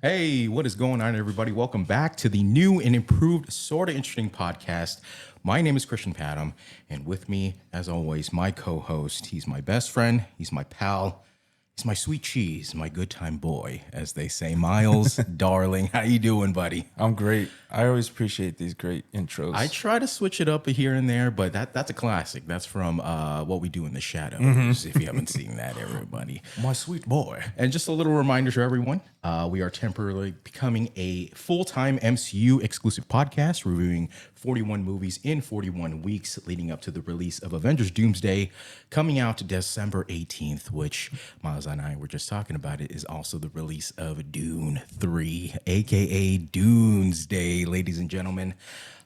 Hey, what is going on, everybody? Welcome back to the new and improved Sorta Interesting podcast. My name is Christian Padam, and with me, as always, my co-host. He's my best friend. He's my pal. He's my sweet cheese, my good time boy, as they say. Myles, darling, how you doing, buddy? I'm great. I always appreciate these great intros. I try to switch it up here and there, but that's a classic. That's from What We Do in the Shadows, if you haven't seen that, everybody. My sweet boy. And just a little reminder to everyone, we are temporarily becoming a full-time MCU exclusive podcast, reviewing 41 movies in 41 weeks leading up to the release of Avengers Doomsday, coming out December 18th, which Myles and I were just talking about. It is also the release of Dune 3, aka Doomsday, ladies and gentlemen.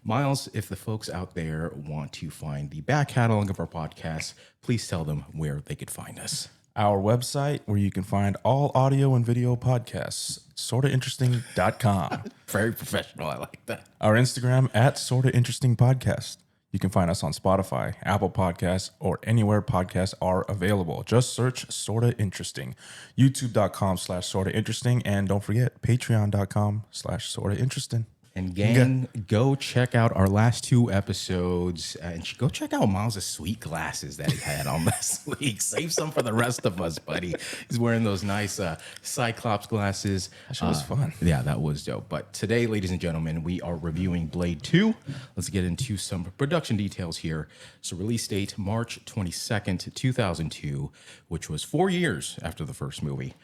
Myles, if the folks out there want to find the back catalog of our podcast, please tell them where they could find us. Our website where you can find all audio and video podcasts, sortainteresting.com. Very professional. I like that. Our Instagram at Sorta Interesting Podcast. You can find us on Spotify, Apple Podcasts, or anywhere podcasts are available. Just search Sorta Interesting. YouTube.com/Sorta Interesting. And don't forget, Patreon.com/Sorta Interesting. And gang, go check out our last two episodes and go check out Miles' sweet glasses that he had on last week. Save some for the rest of us, buddy. He's wearing those nice Cyclops glasses. That shit was fun. Yeah, that was dope. But today, ladies and gentlemen, we are reviewing Blade 2. Let's get into some production details here. So release date, March 22nd, 2002, which was 4 years after the first movie.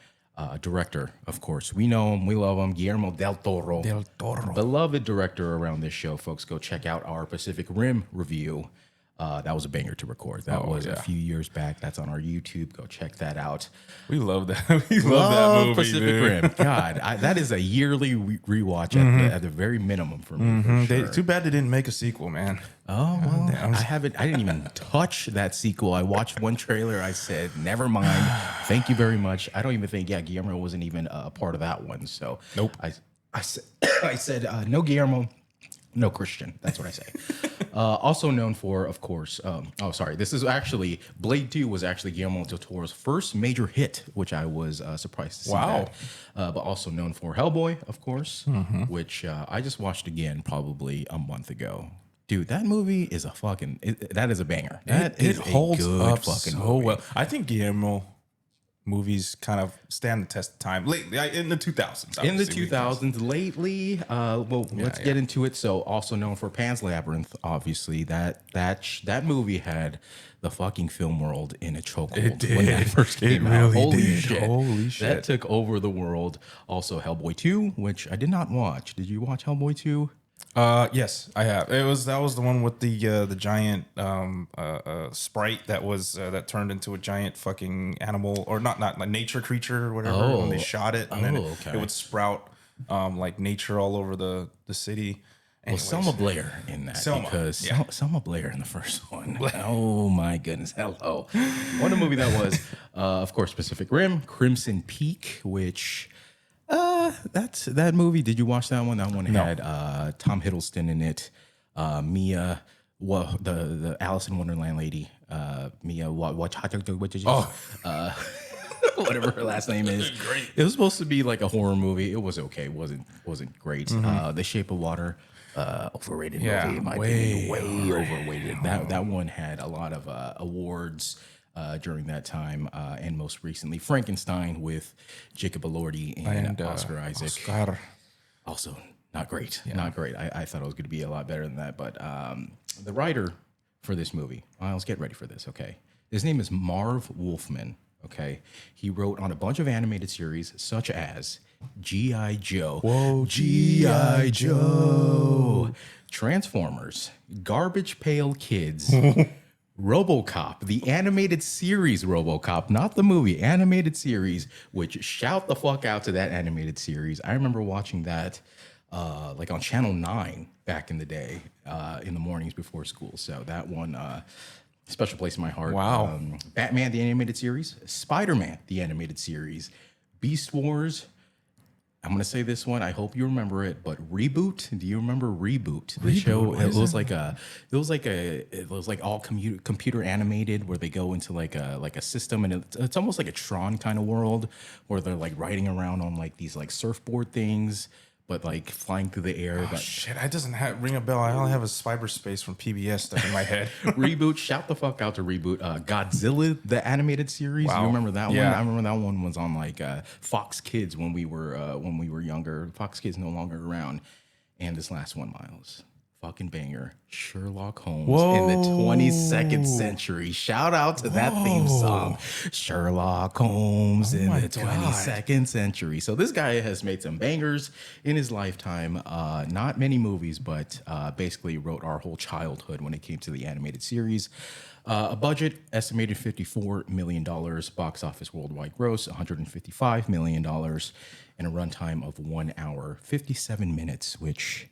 Director, of course, we know him, we love him, Guillermo del Toro. Beloved director around this show, folks. Go check out our Pacific Rim review. That was a banger to record. That was a few years back. That's on our YouTube. Go check that out. We love that. We love that movie, Pacific dude. Rim. God, that is a yearly rewatch at the very minimum for me. For sure. Too bad they didn't make a sequel, man. Oh, well, I didn't even touch that sequel. I watched one trailer. I said, never mind. Thank you very much. I don't even think, Guillermo wasn't even a part of that one. So Nope. I said, no Guillermo, no Christian. That's what I say. Also known for, of course, this is actually, Blade 2 was actually Guillermo del Toro's first major hit, which I was surprised to see. Wow. But also known for Hellboy, of course, which I just watched again probably a month ago. Dude, that movie is that is a banger. It holds up fucking so movie. well. I think Guillermo movies kind of stand the test of time lately, in the 2000s. In the obviously, 2000s, lately, let's get into it. So, also known for Pan's Labyrinth, obviously, that movie had the fucking film world in a chokehold It did. when that first came It out. really did. Holy shit. That took over the world. Also, Hellboy 2, which I did not watch. Did you watch Hellboy 2? Yes, I have. That was the one with the giant sprite that turned into a giant fucking animal, or not like nature creature or whatever. When they shot it, and then it would sprout like nature all over the city. Well, Selma Blair in that, because Selma Blair in the first one. Oh my goodness, hello! What a movie that was. Of course, Pacific Rim, Crimson Peak, which that movie. Did you watch that one? That one had Tom Hiddleston in it, Mia, the Alice in Wonderland lady, Mia. Whatever her last name is. It was supposed to be like a horror movie. It was okay. It wasn't great. The Shape of Water, overrated movie. In my opinion, way overrated. That one had a lot of awards during that time, and most recently Frankenstein with Jacob Elordi and Oscar Isaac. Oscar. Also not great. Not great. I thought it was going to be a lot better than that. But the writer for this movie, Myles, get ready for this, okay? His name is Marv Wolfman. Okay, he wrote on a bunch of animated series such as G.I. Joe, Whoa, G.I. Joe, Transformers, Garbage Pail Kids, RoboCop, the animated series RoboCop, not the movie, animated series, which shout the fuck out to that animated series. I remember watching that like on Channel 9 back in the day, in the mornings before school. So that one, special place in my heart. Wow. Batman, the animated series, Spider-Man, the animated series, Beast Wars, I'm gonna say this one. I hope you remember it. But Reboot. Do you remember Reboot? The show. It was like all computer animated, where they go into like a system, and it's almost like a Tron kind of world, where they're like riding around on like these like surfboard things, but like flying through the air. Oh, shit, that doesn't ring a bell. I only have a cyberspace from PBS stuck in my head. Reboot. Shout the fuck out to Reboot. Godzilla, the animated series. Wow. You remember that one? Yeah. I remember that one was on like Fox Kids when we were younger. Fox Kids no longer around. And this last one, Miles. Fucking banger. Sherlock Holmes in the 22nd century. Shout out to that theme song. Sherlock Holmes in the 22nd century. So this guy has made some bangers in his lifetime. Not many movies, but basically wrote our whole childhood when it came to the animated series. A budget estimated $54 million. Box office worldwide gross $155 million. And a runtime of 1 hour, 57 minutes, which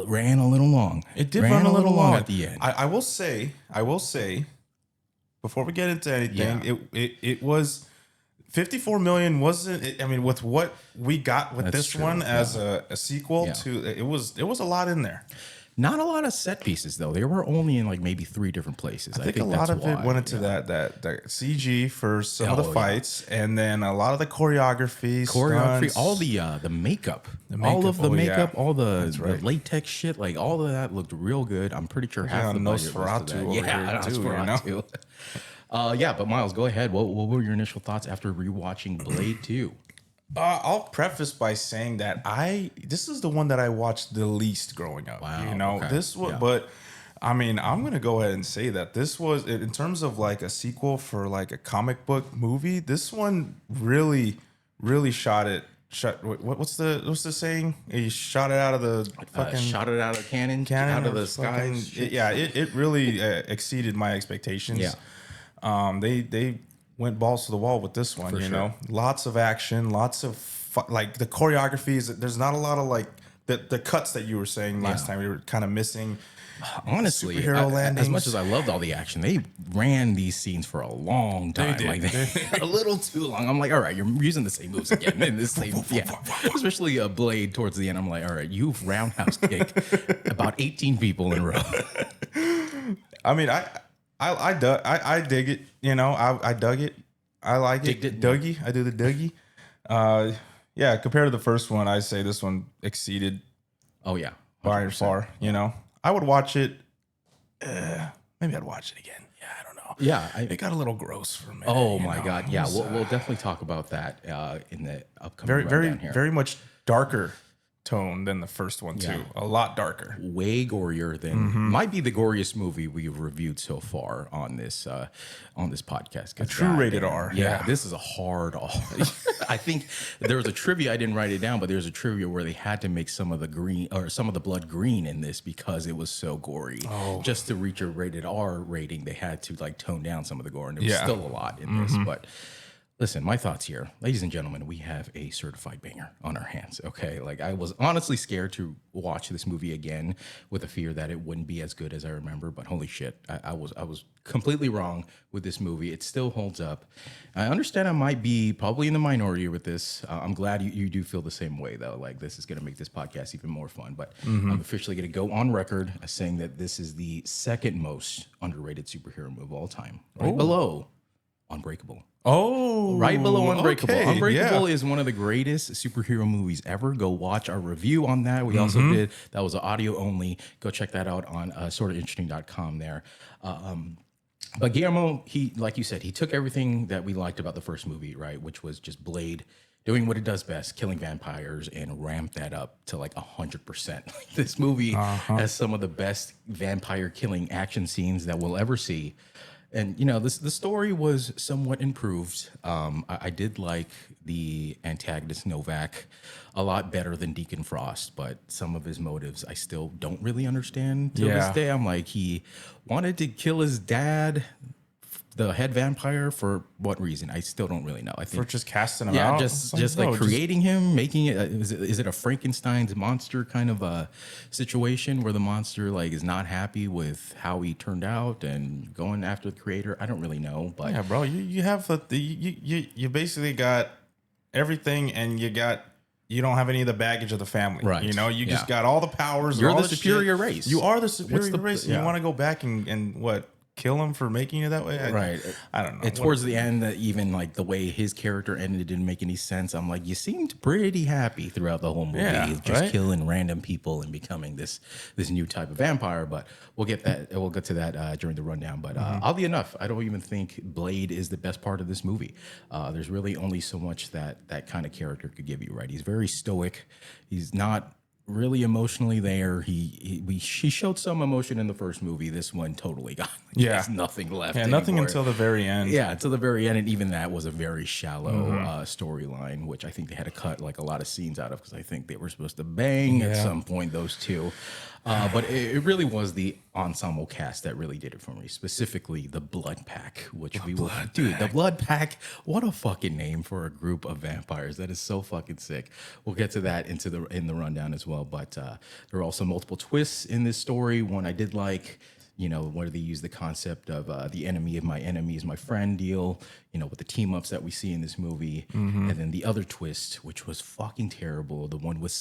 ran a little long. It did run a little long at the end. I will say, before we get into anything, it was 54 million. Wasn't it? I mean, with what we got with this one as a sequel to, it was a lot in there. Not a lot of set pieces though. They were only in like maybe 3 different places. I think a lot of it went into that CG for some of the fights, and then a lot of the choreography, stunts, all the makeup, all of the makeup, all the latex shit, like all of that looked real good. I'm pretty sure half the budget was to that. Yeah, Nosferatu. Yeah, but Miles, go ahead. What were your initial thoughts after rewatching Blade 2? I'll preface by saying that this is the one that I watched the least growing up. Wow, this was, but I mean, I'm gonna go ahead and say that this was, in terms of like a sequel for like a comic book movie, this one really shot it. What's the saying? He shot it out of the fucking shot it out of cannon out of the sky. It really exceeded my expectations. Yeah, they went balls to the wall with this one. Know, lots of action, lots of like the choreography is. There's not a lot of like the cuts that you were saying last time. We were kind of missing. Honestly, superhero landings. As much as I loved all the action, they ran these scenes for a long time. A little too long. I'm like, all right, you're using the same moves again. In this same, especially a Blade towards the end. I'm like, all right, you've roundhouse kicked about 18 people in a row. I mean, I dig it. You know, I dug it. I like it. Dougie. I do the Dougie. Yeah, compared to the first one, I say this one exceeded. Oh yeah, 100%. By far. You know, I would watch it. Maybe I'd watch it again. Yeah, I don't know. Yeah, it got a little gross for me. Oh my god. Yeah, we'll definitely talk about that in the upcoming rundown here. Very much darker tone than the first one too. A lot darker, way gorier than might be the goriest movie we've reviewed so far on this podcast. A true rated R. Yeah, this is a hard R. I think there was a trivia, I didn't write it down, but there's a trivia where they had to make some of the green or some of the blood green in this because it was so gory. Just to reach a rated R rating, they had to like tone down some of the gore, and there was still a lot in this, but. Listen, my thoughts here. Ladies and gentlemen, we have a certified banger on our hands, okay? Like, I was honestly scared to watch this movie again with the fear that it wouldn't be as good as I remember, but holy shit, I was completely wrong with this movie. It still holds up. I understand I might be probably in the minority with this. I'm glad you do feel the same way, though. Like, this is going to make this podcast even more fun, but I'm officially going to go on record as saying that this is the second most underrated superhero movie of all time, right below Unbreakable. Right below Unbreakable. Okay, Unbreakable is one of the greatest superhero movies ever. Go watch our review on that. We also did, that was audio only. Go check that out on sortainteresting.com there. But Guillermo, he, like you said, he took everything that we liked about the first movie, right? Which was just Blade doing what it does best, killing vampires, and ramped that up to like 100%. This movie has some of the best vampire killing action scenes that we'll ever see. And, you know, the story was somewhat improved. I did like the antagonist Novak a lot better than Deacon Frost, but some of his motives I still don't really understand to this day. I'm like, he wanted to kill his dad, the head vampire, for what reason? I still don't really know. I think for just casting him out. just like creating him, making it. Is it a Frankenstein's monster kind of a situation where the monster like is not happy with how he turned out and going after the creator? I don't really know, but yeah, bro, you have you basically got everything, and you got you don't have any of the baggage of the family. Right. You know, you Yeah. just got all the powers. You're and all the this superior shit. race. You are the superior the- race. And yeah. you want to go back and what? Kill him for making it that way? Right. I don't know. And towards the end, that even like the way his character ended didn't make any sense. I'm like, you seemed pretty happy throughout the whole movie, Yeah, just right? killing random people and becoming this new type of vampire. But we'll get to that during the rundown. But oddly enough, I don't even think Blade is the best part of this movie. There's really only so much that kind of character could give you. Right? He's very stoic. He's not really emotionally there. He showed some emotion in the first movie. This one totally gone. He Yeah. has nothing left. Yeah, nothing anymore. until the very end. Yeah, until the very end, and even that was a very shallow storyline, which I think they had to cut like a lot of scenes out of because I think they were supposed to bang at some point, those two. But it really was the ensemble cast that really did it for me, specifically the Blood Pack, which the Blood Pack. What a fucking name for a group of vampires! That is so fucking sick. We'll get to that in the rundown as well. But there are also multiple twists in this story. One I did like. You know, where they use the concept of the enemy of my enemy is my friend deal, you know, with the team ups that we see in this movie. And then the other twist, which was fucking terrible, the one with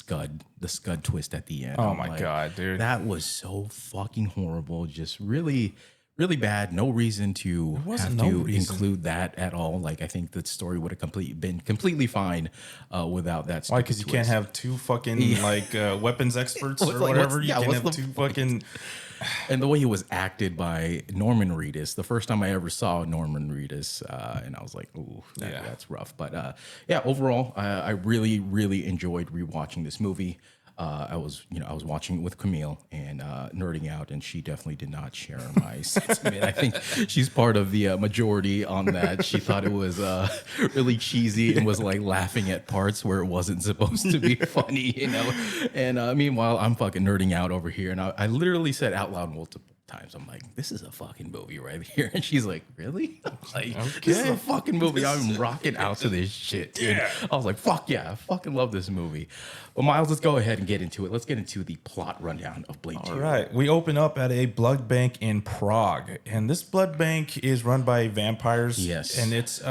the Scud twist at the end. Oh I'm my like, God, dude. that was so fucking horrible. Just really, really bad. No reason to have to include that at all. Like, I think the story would have been completely fine without that. Why? Because you can't have two fucking weapons experts or Like, whatever. You can't what's have the two point? fucking. And the way it was acted by Norman Reedus, the first time I ever saw Norman Reedus, and I was like, "Ooh, that's rough." But overall, I really, really enjoyed rewatching this movie. I was watching it with Camille and nerding out, and she definitely did not share my sentiment. I think she's part of the majority on that. She thought it was really cheesy and was like laughing at parts where it wasn't supposed to be funny, you know. And meanwhile, I'm fucking nerding out over here, and I literally said out loud multiple times, I'm like, this is a fucking movie right here. And she's like, really? I'm like, this is a fucking movie. I'm rocking out to this shit, dude. I was like, fuck yeah, I fucking love this movie. Well, Myles, let's go ahead and get into it. Let's get into the plot rundown of Blade 2. All right. We open up at a blood bank in Prague. And this blood bank is run by vampires. Yes. And it's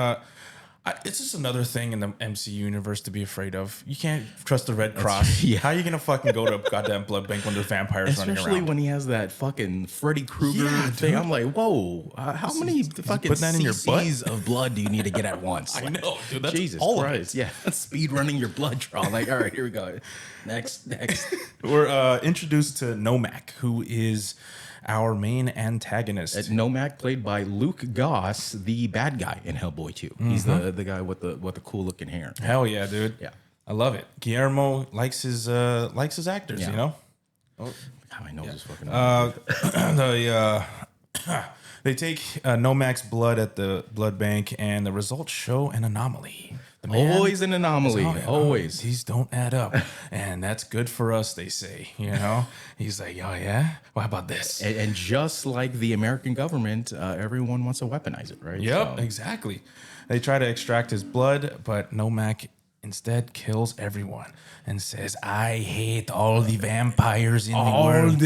just another thing in the MCU universe to be afraid of. You can't trust the Red Cross. yeah. How are you going to fucking go to a goddamn blood bank when there's vampires running Especially around? when he has that fucking Freddy Krueger thing. I'm like, whoa, how many fucking putting that in your butt? cc's of blood do you need to get at once? I know, dude. That's Jesus all Christ. Yeah, speed running your blood draw. Like, all right, here we go. Next. We're introduced to Nomak, who is our main antagonist. Nomak, played by Luke Goss, the bad guy in Hellboy 2. He's the guy with the cool looking hair. Hell yeah, dude. Yeah. I love it. Guillermo likes his actors, Yeah. you know? God, my nose is fucking They take Nomak's blood at the blood bank, and the results show an anomaly. The man always an anomaly. Always. These don't add up, and that's good for us, they say. You know, he's like, oh yeah, well, how about this? And just like the American government, everyone wants to weaponize it, right? Yep, So- exactly. They try to extract his blood, but Nomak instead kills everyone and says, I hate all the vampires in the world.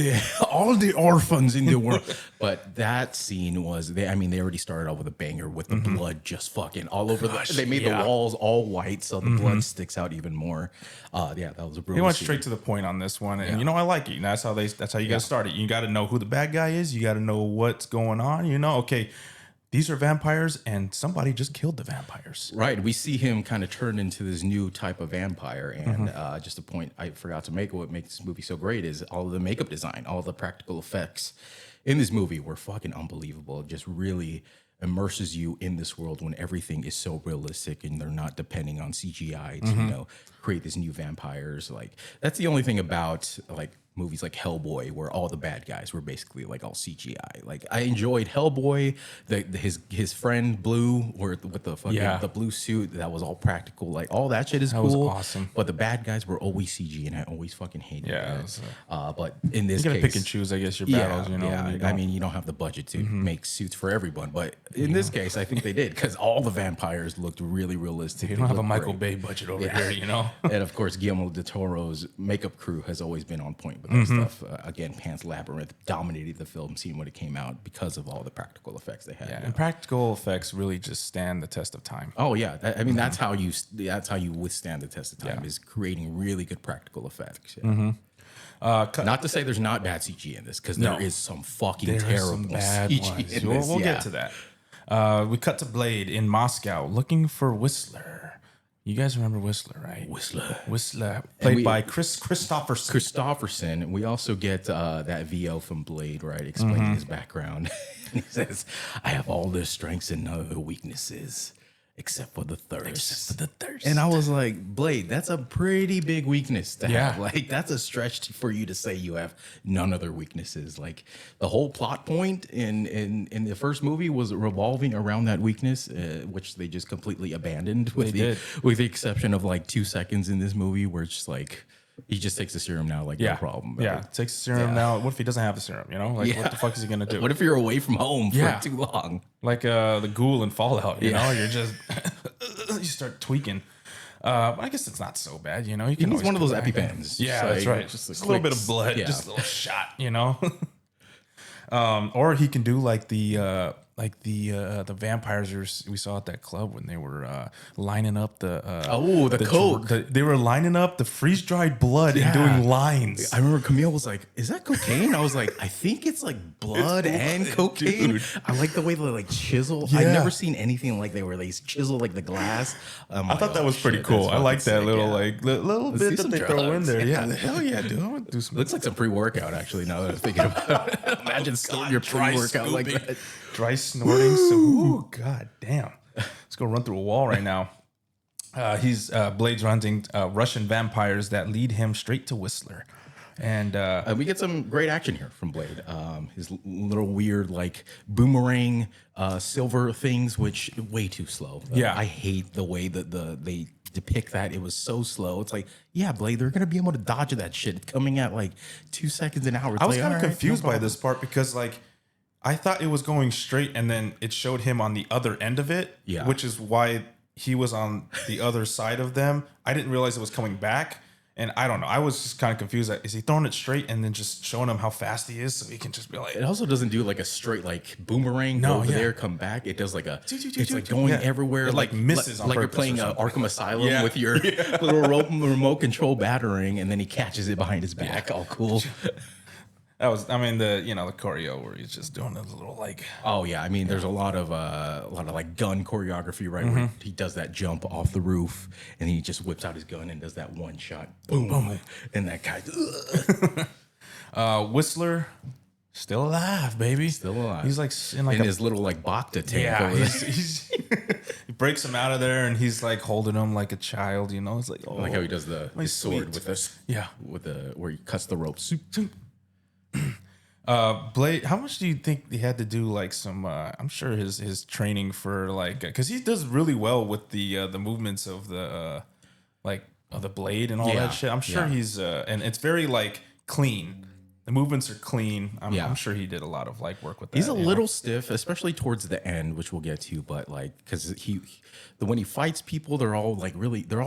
all the orphans in the world. But that scene was they already started out with a banger with the blood just fucking all over they made the walls all white so the blood sticks out even more. That was a brutal He went scene. straight to the point on this one, and I like it. That's how you got to start it. You got to know who the bad guy is. You got to know what's going on. You know, okay, these are vampires, and somebody just killed the vampires. Right. We see him kind of turn into this new type of vampire. And just a point I forgot to make, what makes this movie so great is all of the makeup design, all the practical effects in this movie were fucking unbelievable. It just really immerses you in this world when everything is so realistic and they're not depending on CGI to, create these new vampires. Like, that's the only thing about, like, movies like Hellboy, where all the bad guys were basically like all CGI. Like, I enjoyed Hellboy, his friend Blue, with the fucking the blue suit that was all practical. Like, all that shit is That cool. was awesome. But the bad guys were always CG, and I always fucking hated Yeah, that. it was, But in this You got to case, pick and choose, I guess, your battles. You know, I mean, you don't have the budget to make suits for everyone, but in this case, I think they did because all the vampires looked really realistic. you don't have a Michael Bay budget over here. You know. And of course, Guillermo del Toro's makeup crew has always been on point with that stuff. Again, Pan's Labyrinth dominated the film scene when it came out because of all the practical effects they had. Yeah, and practical effects really just stand the test of time. Oh yeah, I mean that's how you withstand the test of time is creating really good practical effects. Yeah. Not to say there's not bad CG in this, because there is some fucking terrible bad CG ones. in this. We'll get to that. We cut to Blade in Moscow looking for Whistler. You guys remember Whistler, right? Whistler, played by Chris Christopherson. We also get that VO from Blade, right, explaining his background. He says, "I have all the strengths and no weaknesses, except for the thirst." And I was like, Blade, that's a pretty big weakness to have. Like, that's a stretch for you to say you have none other weaknesses. Like, the whole plot point in the first movie was revolving around that weakness, which they just completely abandoned with the exception of like 2 seconds in this movie where it's just like, he just takes the serum now, like no problem. Takes the serum now. What if he doesn't have the serum? You know, like what the fuck is he gonna do? What if you're away from home for too long? Like the ghoul in Fallout, you know, you're just you start tweaking. I guess it's not so bad, you know. You can use one of those EpiPens. Yeah, that's right. Just a little bit of blood, just a little shot, you know. Or he can do like the vampires we saw at that club when they were lining up the coke. They were lining up the freeze dried blood and doing lines. I remember Camille was like, "Is that cocaine?" I was like, "I think it's like blood and cocaine." Dude. I like the way they like chisel. I've never seen anything like they chisel like the glass. I thought that was pretty cool. I like that little little bit that they throw in there. Yeah, hell yeah, dude. I want to do some. Looks like some pre-workout actually. Now that I'm thinking about it, imagine storing your pre-workout like that. Dry snorting. So, god damn. Let's go run through a wall right now. He's Blade's hunting Russian vampires that lead him straight to Whistler. And we get some great action here from Blade. His little weird like boomerang silver things, which way too slow. I hate the way that they depict that. It was so slow. It's like, yeah, Blade, they're gonna be able to dodge that shit. It's coming at like 2 seconds an hour. It's I was like, kind of confused by this part because like I thought it was going straight and then it showed him on the other end of it, which is why he was on the other side of them. I didn't realize it was coming back. And I don't know. I was just kind of confused. Like, is he throwing it straight and then just showing him how fast he is so he can just be like... It also doesn't do like a straight like boomerang go over there, come back. It does like a... It's like going everywhere. It like misses on like you're playing Arkham Asylum with your little remote control battering and then he catches it behind his back. All cool. That was, I mean, the choreo where he's just doing a little like. Oh yeah, I mean, there's a lot of like gun choreography, right? Where he does that jump off the roof, and he just whips out his gun and does that one shot, boom, boom, and that guy. Whistler, still alive, baby, still alive. He's like in his little like Bacta tank. Yeah, he's he breaks him out of there, and he's like holding him like a child. You know, it's like like how he does his sword with this. Yeah, with where he cuts the ropes. Blade, how much do you think he had to do like some I'm sure his training for like because he does really well with the movements of the like of the blade and all that shit. I'm sure he's and it's very like clean. The movements are clean. I'm sure he did a lot of like work with that. He's a little stiff, especially towards the end, which we'll get to. But like, because when he fights people, they're all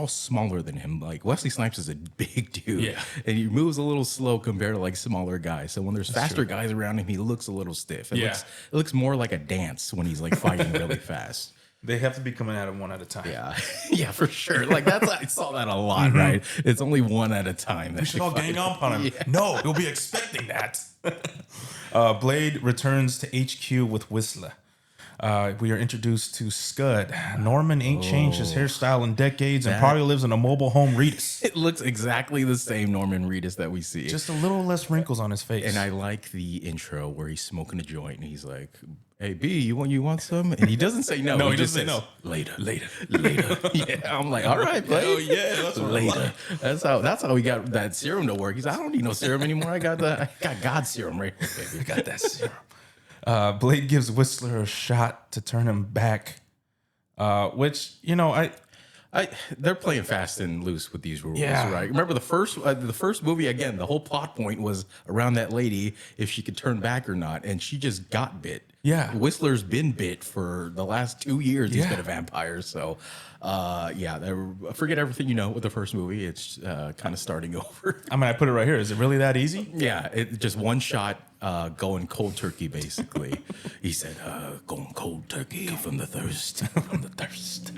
smaller than him. Like Wesley Snipes is a big dude, and he moves a little slow compared to like smaller guys. So when there's faster guys around him, he looks a little stiff. It looks more like a dance when he's like fighting really fast. They have to be coming at him one at a time. Yeah, yeah, for sure. Like I saw that a lot, right? It's only one at a time. We should all gang up on him. Yeah. No, you'll be expecting that. Blade returns to HQ with Whistler. We are introduced to Scud. Norman ain't changed his hairstyle in decades and probably lives in a mobile home Reedus. It looks exactly the same Norman Reedus that we see. Just a little less wrinkles on his face. And I like the intro where he's smoking a joint and he's like, "Hey B, you want some?" And he doesn't say no. No, he just says no. Later. Yeah, I'm like, all right, Blade. Oh yeah, that's later. That's how we got that serum to work. He's like, I don't need no serum anymore. I got God's serum right here, baby. I got that serum. Blade gives Whistler a shot to turn him back, which They're playing fast and loose with these rules, Yeah. right? Remember the first movie again. The whole plot point was around that lady if she could turn back or not, and she just got bit. Yeah. Whistler's been bit for the last 2 years. He's Yeah. been a vampire, so forget everything you know with the first movie. It's kind of starting over. I mean, I put it right here. Is it really that easy? Yeah, it just one shot, going cold turkey. Basically, he said, "Going cold turkey from the thirst, from the thirst."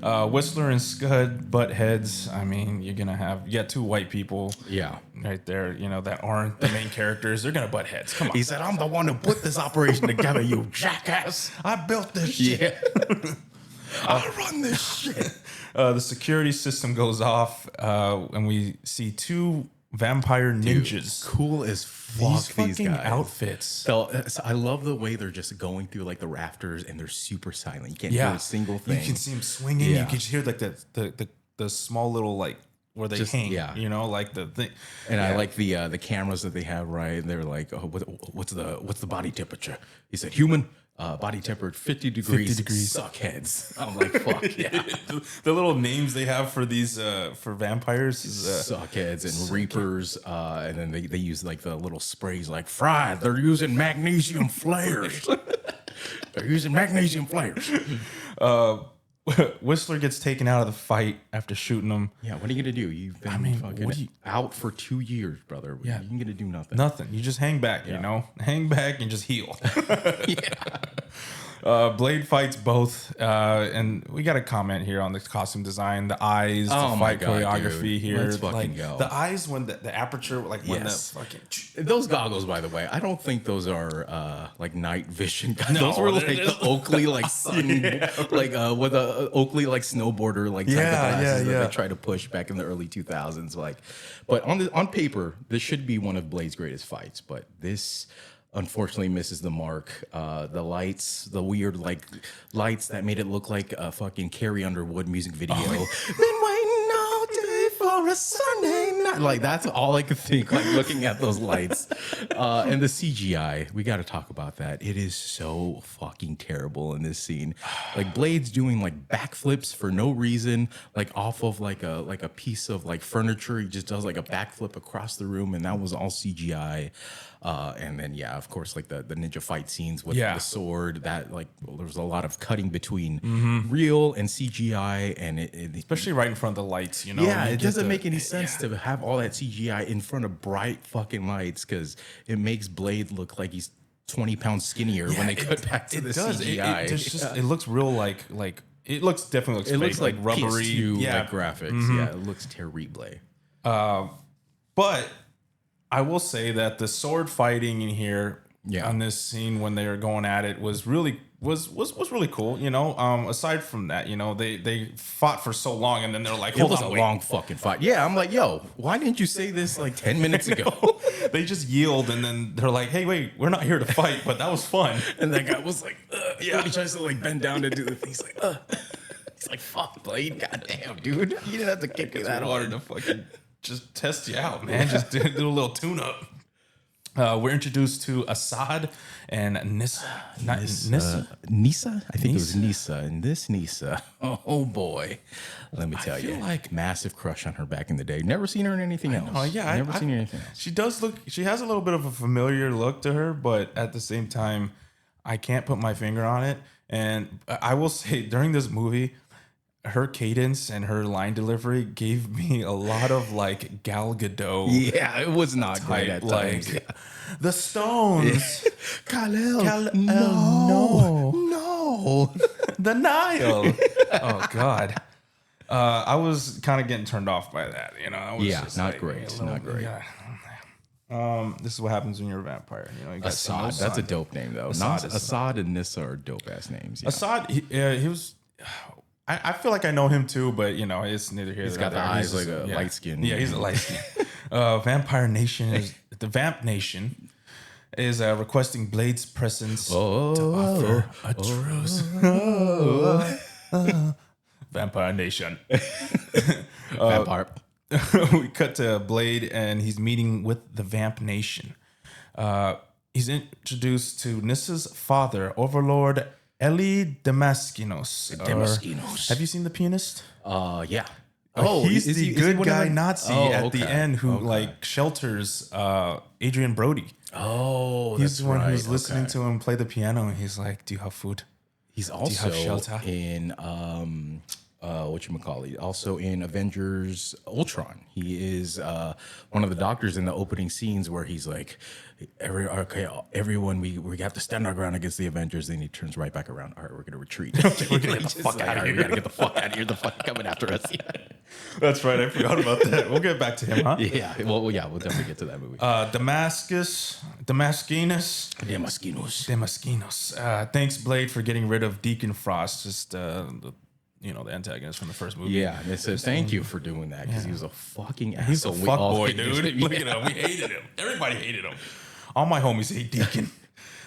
Whistler and Scud butt heads. I mean, you got two white people. Yeah. Right there, that aren't the main characters. They're gonna butt heads. Come on. He said, "I'm the one who put this operation together, you jackass. I built this shit. Yeah. I run this shit." The security system goes off, and we see two vampire ninjas. Cool as fuck, these fucking guys. outfits. So I love the way they're just going through like the rafters and they're super silent. You can't hear a single thing. You can see them swinging. Yeah. You can just hear like the small little like where they Just- hang. yeah. Like the thing. And I like the cameras that they have, right? They're like, "Oh, what's the body temperature?" He said, "Human body temperature 50 degrees. 50 degrees. Suck heads." I'm like, "Fuck yeah." The little names they have for these for vampires is Suckheads and reapers, and then they use like the little sprays like fried. They're using magnesium flares. They're using magnesium flares. Whistler gets taken out of the fight after shooting him. Yeah, what are you gonna do? You've been fucking what do you- out for 2 years, brother. Yeah. You ain't gonna do nothing. Nothing. You just hang back, hang back and just heal. Blade fights both, and we got a comment here on the costume design, the eyes, Oh the my fight God, choreography dude. here. Let's fucking like, go. The eyes when the aperture, like when Yes. the fucking. Those goggles, by the way, I don't think those are like night vision goggles. No, Those were like they're the just- Oakley like sun, like with a Oakley like snowboarder like type of glasses that they tried to push back in the early 2000s. Like, but on paper, this should be one of Blade's greatest fights. But this unfortunately misses the mark. The lights, the weird like lights that made it look like a fucking Carrie Underwood music video. Been waiting all day for a Sunday night. Like that's all I could think. Like looking at those lights, and the CGI. We got to talk about that. It is so fucking terrible in this scene. Like Blade's doing like backflips for no reason, like off of like a piece of like furniture. He just does like a backflip across the room, and that was all CGI. And then of course, like the ninja fight scenes with the sword. That like there was a lot of cutting between real and CGI, and it Especially right in front of the lights, yeah, You it get doesn't the- make any sense to have all that CGI in front of bright fucking lights because it makes Blade look like he's 20 pounds skinnier when they cut back to the CGI. It looks real like it looks definitely It looks like rubbery, PS2 like graphics. Yeah, it looks terrible. But I will say that the sword fighting in here Yeah. on this scene when they were going at it was really really cool. Aside from that, they fought for so long and then they're like, It hold was on, a wait. long fucking fight. Yeah, I'm like, yo, why didn't you say this like 10 minutes ago? They just yield and then they're like, hey, wait, we're not here to fight, but that was fun. And that guy was like, yeah. He tries to like bend down to do the thing. He's like, He's like, fuck, Blade. Goddamn, dude. You didn't have to kick me that wanted hard. to fucking just test you out, man. Just do a little tune up. We're introduced to Assad and Nissa. Nisa? I think it was Nisa. And this Nisa, oh boy. Let me tell feel you, like- massive crush on her back in the day. Never seen her in anything else. Oh yeah, Never seen her in anything else. She does look. She has a little bit of a familiar look to her, but at the same time, I can't put my finger on it. And I will say, during this movie, her cadence and her line delivery gave me a lot of like Gal Gadot. Yeah, it was not great type, at times. like the Stones, Kal-El, no. the Nile. Oh God. I was kind of getting turned off by that, I was Yeah, just not like, great, a little- not great. yeah. This is what happens when you're a vampire. You got Assad, that's a dope name though. Assad is- Assad and Nissa are dope ass names. Yeah. Assad, he was. I feel like I know him too, but it's neither here. He's nor got the there. eyes He's like just- a light skin. Yeah, he's a light skin. Vampire Nation is the Vamp Nation is requesting Blade's presence to offer a truce. Vampire Nation. Vampire. We cut to Blade and he's meeting with the Vamp Nation. He's introduced to Nissa's father, Overlord Ellie Damaskinos. Damaskinos. Have you seen The Pianist? Yeah. He's is the he good one of guy them? Nazi at the end who like shelters Adrian Brody. Oh, He's that's the one right. who's listening to him play the piano, and he's like, "Do you have food?" He's also shelter? in whatchamacallit, also in Avengers Ultron. He is one of the doctors in the opening scenes where he's like, everyone, we have to stand our ground against the Avengers. Then he turns right back around. All right, we're gonna retreat. We're gonna get the fuck out of here. We gotta get the fuck out of here. The fuck coming after us. That's right. I forgot about that. We'll get back to him, huh? Yeah. Well, yeah. We'll definitely get to that movie. Damaskinos. Thanks, Blade, for getting rid of Deacon Frost. Just the antagonist from the first movie. Yeah, and it says thank you for doing that because he was a fucking asshole. He's a fuck boy, hated dude. him. Look at him. We hated him. Everybody hated him. All my homies hate Deacon.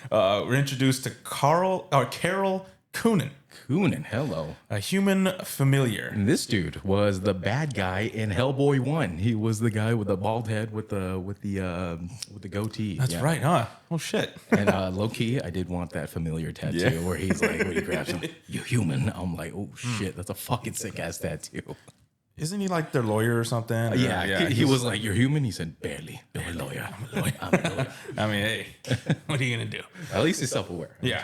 We're introduced to Carol Coonan, Hello. a human familiar. And this dude was the bad guy in Hellboy 1. He was the guy with the bald head with the goatee. That's right, huh? Oh shit. And low key, I did want that familiar tattoo where he's like, when he grabs him, you human. I'm like, oh shit, that's a fucking sick ass tattoo. Isn't he like their lawyer or something? He was like, you're human? He said, barely. I'm a lawyer. I'm a lawyer. I mean, hey, what are you going to do? At least he's self-aware. Yeah.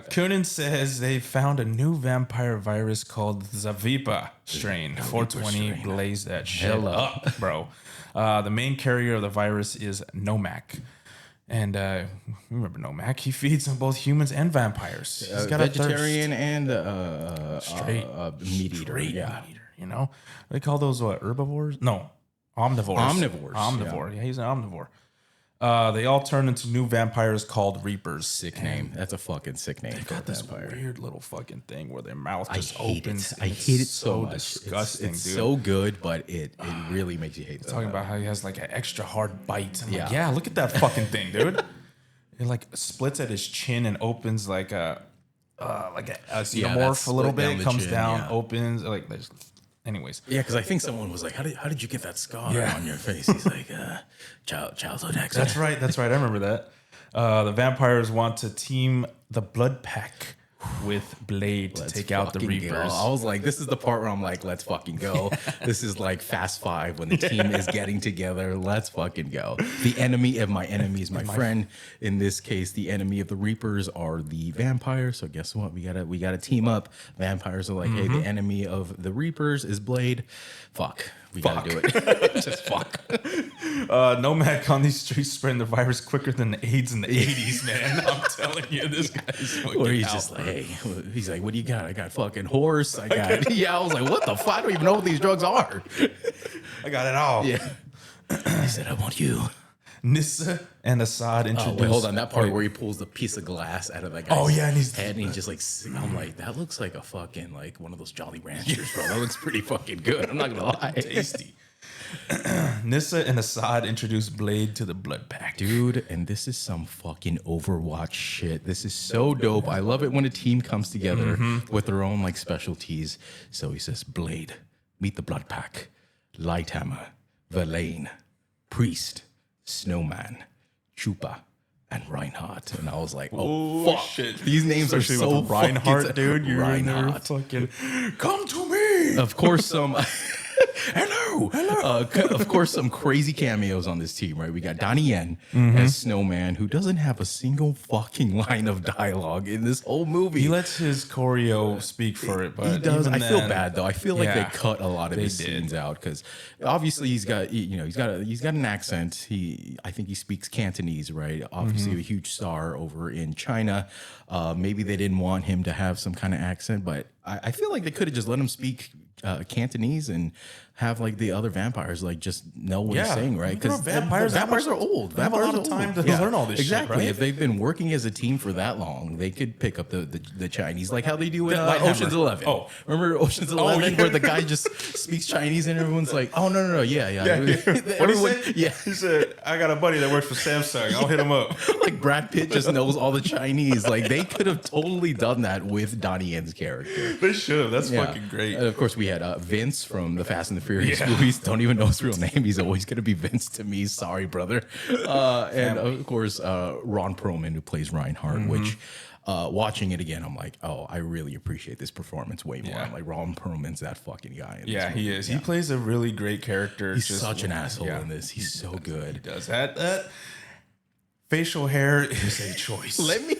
Coonan says they found a new vampire virus called Zavipa strain. 420 blaze that shit up, bro. The main carrier of the virus is Nomak. And remember Nomak? He feeds on both humans and vampires. He's got vegetarian and straight meat eater. Meat eater. You know, they call those what, herbivores? No, omnivores. Omnivore. Yeah, he's an omnivore. They all turn into new vampires called Reapers. Sick name. That's a fucking sick name. They've got this weird little fucking thing where their mouth just opens. I hate it so much. Disgusting, it's dude. so good, but it really makes you hate it. Talking about how he has like an extra hard bite. I'm like, yeah, look at that fucking thing, dude. It like splits at his chin and opens like a xenomorph a little bit. It comes down, opens like there's. Anyways. Yeah, because I think someone was like, how did you get that scar on your face? He's like, childhood accident. That's right. I remember that. The vampires want to team the Blood Pack with Blade to take out the Reapers. Go. I was like, this is the part where I'm like, let's fucking go. This is like Fast Five when the team is getting together. Let's fucking go. The enemy of my enemy is my friend. In this case, the enemy of the Reapers are the vampires. So guess what? We gotta team up. Vampires are like, hey, the enemy of the Reapers is Blade. Fuck. We gotta do it. Just fuck. Nomad on these streets spreading the virus quicker than AIDS in the 80s, man. I'm telling you, this guy's fucking Or he's just like, hey, he's like, what do you got? I got fucking horse. I got, I was like, what the fuck? I don't even know what these drugs are. I got it all. Yeah. He said, I want you. Nissa and Assad introduced. Wait, hold on. That part where he pulls the piece of glass out of that guy's head and he's just like, I'm like, that looks like a fucking, like one of those Jolly Ranchers, bro. That looks pretty fucking good. I'm not going to lie. Tasty. Nissa and Assad introduced Blade to the Blood Pack. Dude, and this is some fucking Overwatch shit. This is so dope. I love it when a team comes together with their own like specialties. So he says, Blade, meet the Blood Pack, Lighthammer, Verlaine, Priest, Snowman, Chupa, and Reinhardt. And I was like, oh, fuck. Shit. These names especially are so with Reinhardt, dude. You're Reinhardt. Fucking, come to me. Of course, some... Hello. Of course, some crazy cameos on this team, right? We got Donnie Yen as Snowman, who doesn't have a single fucking line of dialogue in this whole movie. He lets his choreo speak for it, but he does. I feel bad though. I feel like they cut a lot of his scenes out because obviously he's got an accent. I think he speaks Cantonese, right? Obviously a huge star over in China. Maybe they didn't want him to have some kind of accent, but I feel like they could have just let him speak Cantonese and have like the other vampires like just know what he's saying, right? Because vampires are old. They have a lot of time to learn all this shit, right? If they've been working as a team for that long, they could pick up the Chinese, like how they do in Ocean's 11. Oh, remember Ocean's 11 where the guy just speaks Chinese and everyone's like, oh no, yeah. Everyone, he said, I got a buddy that works for Samsung. I'll hit him up. Like Brad Pitt just knows all the Chinese. Like they could have totally done that with Donnie Yen's character. They should have. That's fucking great. Of course, we had Vince from the Fast and the Furious movies. Don't even know his real name. He's always going to be Vince to me. Sorry, brother. And of course, Ron Perlman, who plays Reinhardt, which Watching it again, I'm like, oh, I really appreciate this performance way more. Yeah. I'm like, Ron Perlman's that fucking guy. In Yeah, this he movie. is. Yeah. He plays a really great character. He's such an asshole in this. He's so good. He does that. Facial hair is a choice. Let me.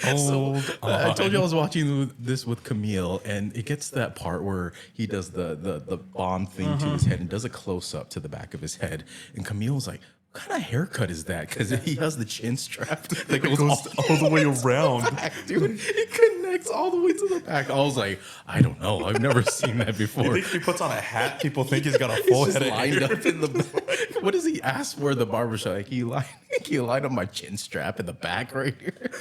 Hold on. I told you I was watching this with Camille, and it gets to that part where he does the bomb thing to his head and does a close up to the back of his head, and Camille's like, "What kind of haircut is that?" Because he has the chin strap that goes all the way around. back, dude. It connects all the way to the back. I was like, I don't know. I've never seen that before. You think if he puts on a hat, people think he's got a full He's head just of lined hair? up in the back. What does he ask for the barbershop? Like, he lined up my chin strap in the back right here.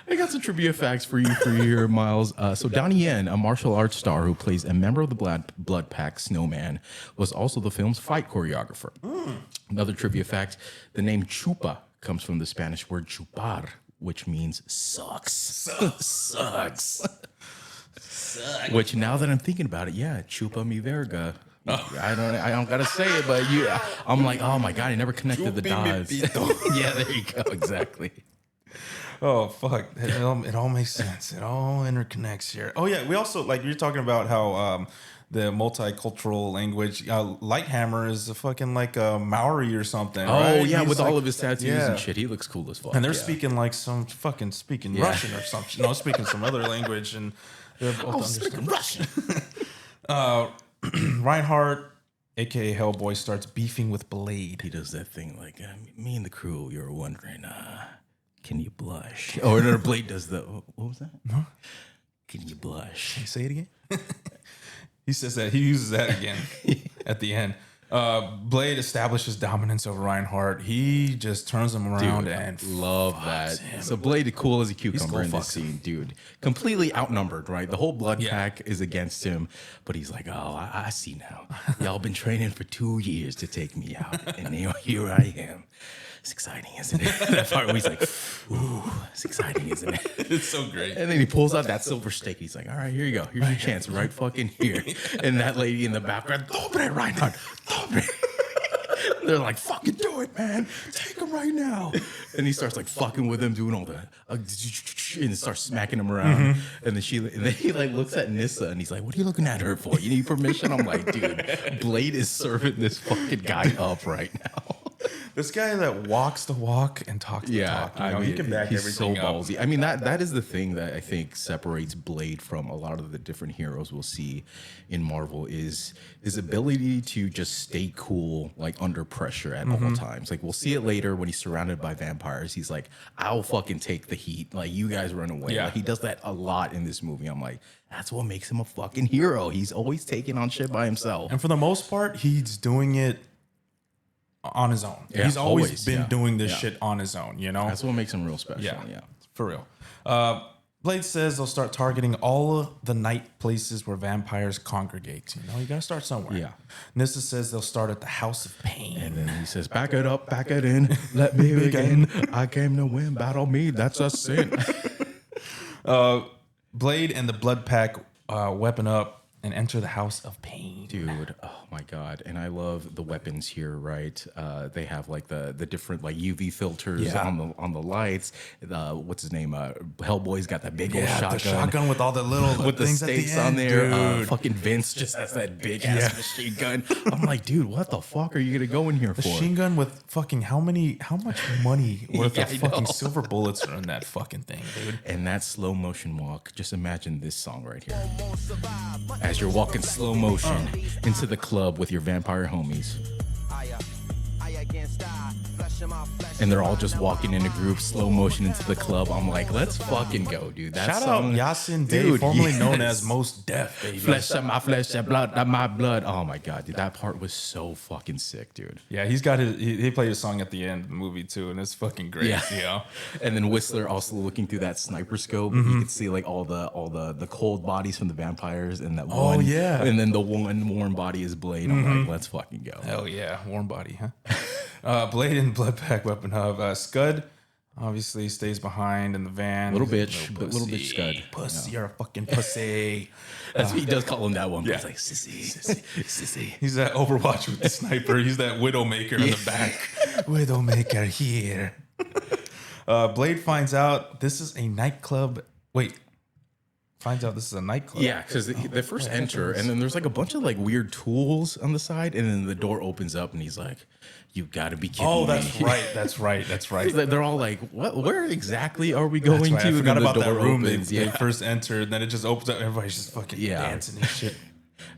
I got some trivia facts for you here, Myles. So Donnie Yen, a martial arts star who plays a member of the Blood Pack Snowman, was also the film's fight choreographer. Another trivia fact, the name Chupa comes from the Spanish word chupar, which means sucks. Sucks. Which now that I'm thinking about it, yeah, chupa mi verga. I don't gotta say it, but I'm like, oh my god, I never connected the dots. Yeah, there you go, exactly. Oh fuck! It all makes sense. It all interconnects here. Oh yeah, we also like you're talking about how the multicultural language. Lighthammer is a fucking like a Maori or something. Oh right? yeah, He's with like, all of his tattoos and shit, he looks cool as fuck. and they're yeah. speaking like some fucking Russian or something. No, speaking some other language, and they're both speaking Russian. Reinhardt, aka Hellboy, starts beefing with Blade. He does that thing like, me and the crew. You're wondering, can you blush? Or no, Blade does the. What was that? Huh? Can you blush? Can you say it again? He says that. He uses that again at the end. Blade establishes dominance over Reinhardt. He just turns him around and love that. him. So Blade, cool as a cucumber cool in this fucks scene, dude. Completely outnumbered, right? The whole blood pack is against him, but he's like, oh, I see now. Y'all been training for 2 years to take me out, and now here I am. It's exciting, isn't it? That part where he's like, ooh, it's exciting, isn't it? It's so great. And then he pulls out that silver stake. He's like, all right, here you go. Here's your chance right fucking here. And that lady in the background, Dobre, Reinhardt, Dobre. They're like, fucking do it, man. Take him right now. And he starts like fucking with him, doing all that. And starts smacking him around. And then he like looks at Nissa and he's like, what are you looking at her for? You need permission? I'm like, dude, Blade is serving this fucking guy up right now. This guy that walks the walk and talks the talk. You know, he can back he's everything so ballsy. I mean, that is the thing that I think separates Blade from a lot of the different heroes we'll see in Marvel is his ability to just stay cool, like under pressure at all times. Like we'll see it later when he's surrounded by vampires. He's like, I'll fucking take the heat. Like you guys run away. Yeah. Like, he does that a lot in this movie. I'm like, that's what makes him a fucking hero. He's always taking on shit by himself. And for the most part, he's doing it on his own. Yeah, he's always always, been yeah. doing this Yeah. shit on his own, you know? That's what makes him real special. Yeah, Yeah. for real. Blade says they'll start targeting all of the night places where vampires congregate. You know, you gotta start somewhere. Yeah. Nissa says they'll start at the House of Pain. And then he says, back it up, back it in, let me begin. I came to win, battle me, that's a sin. Blade and the Blood Pack weapon up and enter the House of Pain. Dude, oh my God. And I love the weapons here, right? They have like the different like UV filters on the lights. What's his name? Hellboy's got that big old shotgun. The shotgun with all the little With the things at the stakes end, on there. dude. Fucking Vince just has that big ass machine gun. I'm like, dude, what the fuck are you gonna go in here for? Machine gun with fucking how much money worth Yeah, of I fucking know. silver bullets are in that fucking thing, dude. And that slow motion walk, just imagine this song right here. As you're walking slow motion into the club with your vampire homies. And they're all just walking in a group, slow motion into the club. I'm like, let's fucking go, dude. That Shout song, out Yasin Bey, dude, formerly known yes. as Most Def, baby. Flesh of my flesh and blood of my blood. Oh my God, dude. That part was so fucking sick, dude. Yeah, he's got he played a song at the end of the movie too, and it's fucking great. Yeah. You know? And then Whistler also looking through that sniper scope, you could see like all the cold bodies from the vampires and that one. yeah. And then the one warm body is Blade. I'm like, let's fucking go. Hell yeah, warm body, huh? Blade and Blood Pack weapon hub. Scud obviously stays behind in the van. Little bitch, but little bitch Scud. Pussy, you're a fucking pussy. That's what he does call him that one. But Yeah. He's like, sissy, sissy. He's that Overwatch with the sniper. He's that Widowmaker in the back. Widowmaker here. Blade finds out this is a nightclub. Wait. Finds out this is a nightclub. Yeah, because they first enter, and then there's like a bunch of like weird tools on the side, and then the door opens up, and he's like, "You got to be kidding me!" Oh, that's right. That's right. That's right. They're all like, "What? Where exactly are we going Right. to?" I forgot and then about the door that room. opens. They first enter, and then it just opens up. Everybody's just fucking dancing and shit.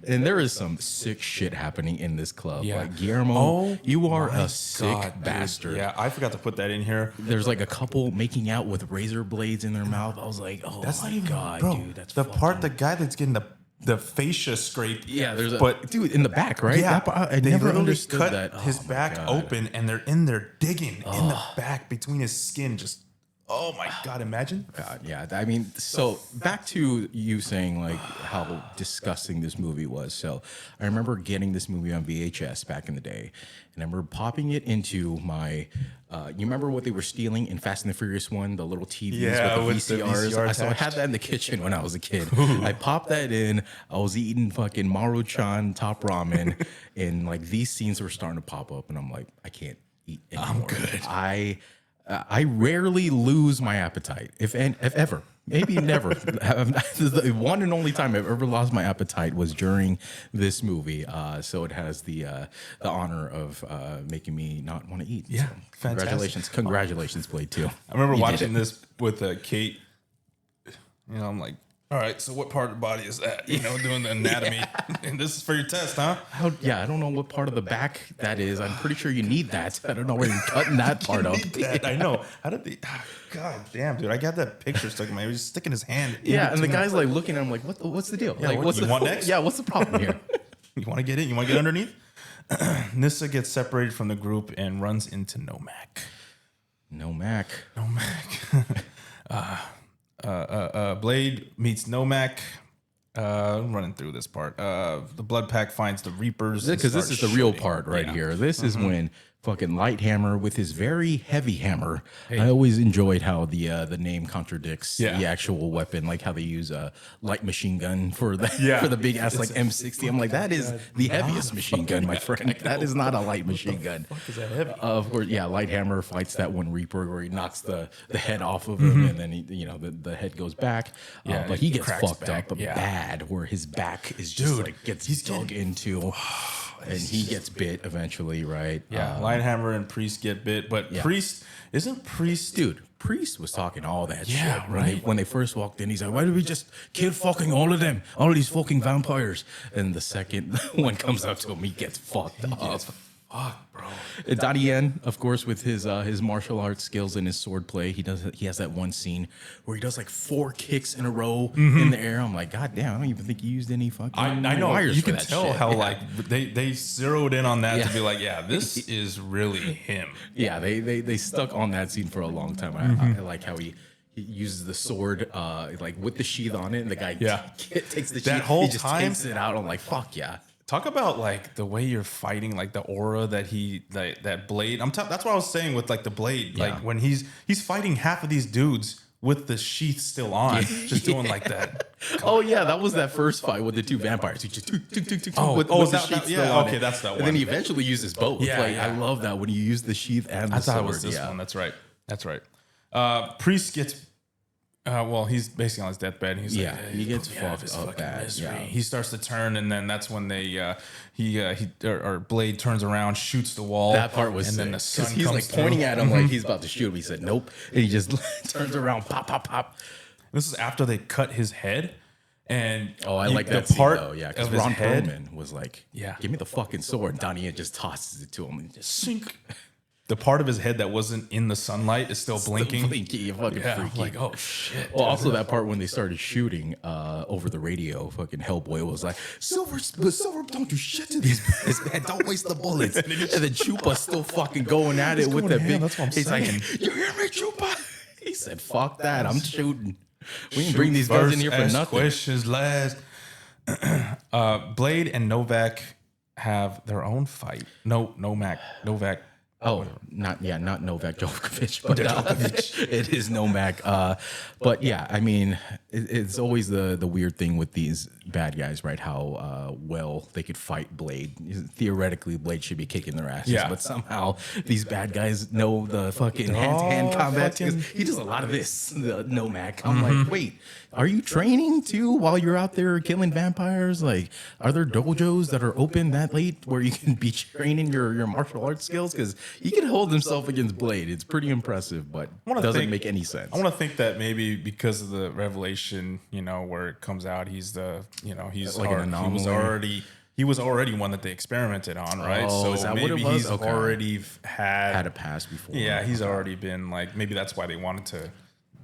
And there is some sick shit happening in this club. Yeah. Like, Guillermo, you are a sick bastard. Yeah, I forgot to put that in here. There's like a couple making out with razor blades in their mouth. I was like, oh That's my not even, God, bro, dude. That's the fucking... part, the guy that's getting the fascia scraped. Yeah, there's a... But dude, in the back, right? yeah, I they never literally understood cut that. his Oh my back God. open, and they're in there digging in the back between his skin. Just, oh my God, imagine. God, yeah. I mean, so back to you saying like how disgusting this movie was. So I remember getting this movie on VHS back in the day, and I remember popping it into my. You remember what they were stealing in Fast and the Furious 1, the little TVs with the VCRs? So I had that in the kitchen when I was a kid. I popped that in. I was eating fucking Maruchan top ramen, and like these scenes were starting to pop up, and I'm like, I can't eat anymore. I'm good. I rarely lose my appetite, if ever, maybe never. The one and only time I've ever lost my appetite was during this movie. So it has the honor of making me not want to eat. Yeah, so congratulations, Blade 2. I remember watching this with Kate. You know, I'm like, all right, so what part of the body is that? You know, doing the anatomy. And this is for your test, huh? I don't know what part of the back that is. I'm pretty sure you need that. I don't know where you're cutting that part up. I know. How did they? God damn, dude! I got that picture stuck in my. He was sticking his hand. Yeah, and the guy's like looking at him like, what's the deal? Yeah, like, what's you the want next? Yeah, what's the problem here? You want to get in? You want to get underneath? Nissa gets separated from the group and runs into Nomak. Nomak. Blade meets Nomak. I'm running through this part. The Blood Pack finds the Reapers. Because this is the real part right here. This is when fucking Lighthammer with his very heavy hammer. I always enjoyed how the name contradicts the actual weapon, like how they use a light machine gun for the big ass like M60. I'm like, that is the heaviest machine gun, my friend. That is not a light machine gun. Fuck is that heavy? Of course, Lighthammer fights that one Reaper where he knocks the head off of him, and then the head goes back. But he gets fucked up bad, where his back is just gets dug into. And he gets bit eventually, right? Yeah, Lighthammer and Priest get bit, but Priest Dude, Priest was talking all that shit. right. When they first walked in, he's like, why did we just kill fucking all of them? All of these fucking vampires. And the second one comes up to him, he gets fucked up. Fuck, bro. Donnie Yen, of course, with his martial arts skills and his sword play, he has that one scene where he does like 4 kicks in a row in the air. I'm like, God damn, I don't even think he used any fucking I know. wires You for can that tell shit. how like they zeroed in on that to be like, yeah, this is really him. Yeah, they stuck on that scene for a long time. I like how he uses the sword like with the sheath on it, and the guy takes the sheath. That whole he just time takes it out. I'm like, fuck yeah. Talk about like the way you're fighting, like the aura that that Blade. That's what I was saying with like the Blade. Like when he's fighting half of these dudes with the sheath still on, just doing like that. Oh yeah, that was that first fight with the 2 vampires. He just with the that- sheath yeah, still on okay, it. that's that one. And then he eventually uses both. I love that when you use the sheath and the I sword. thought it was this one. That's right. That's right. Priest gets. Well, he's basically on his deathbed. And he's like, hey, he gets fucked up bad. Yeah. He starts to turn, and then that's when Blade turns around, shoots the wall. That part was and sick. then the sun He's comes like through. pointing at him like he's about to shoot him. He said nope, and he just turns around, pop, pop, pop. This is after they cut his head, and I like that the part scene, though. Yeah, because of his Ron head. Perlman was like, give me the fucking sword. Donnie Yen just tosses it to him and just Sink. The part of his head that wasn't in the sunlight is still blinking. You fucking freaky. Like, oh shit. Well, also that part when they started shooting over the radio, fucking Hellboy was like, Silver, don't do shit to these guys, man. Don't waste the bullets. And then Chupa's still fucking going at it with that big. That's what I'm he's saying. like, you hear me, Chupa? He said, fuck that. I'm shooting. We didn't bring these guys in here for nothing. Questions last. Blade and Novak have their own fight. Novak. Oh, not Novak Djokovic, but it is Nomak. But yeah, I mean, it's always the weird thing with these bad guys, right? How well they could fight Blade. Theoretically, Blade should be kicking their asses, Yeah. but somehow these bad guys know the fucking hand-to-hand combat. He does a lot of this, the Nomad. I'm like, wait, are you training too while you're out there killing vampires? Like, are there dojos that are open that late where you can be training your martial arts skills? Because he can hold himself against Blade. It's pretty impressive, but doesn't make any sense. I want to think that maybe because of the revelation, where it comes out, he's the, he's like an anomaly. He was already one that they experimented on, right? Oh, so is that maybe what it was? he's Okay. already had a past before. Yeah, he's already been like, maybe that's why they wanted to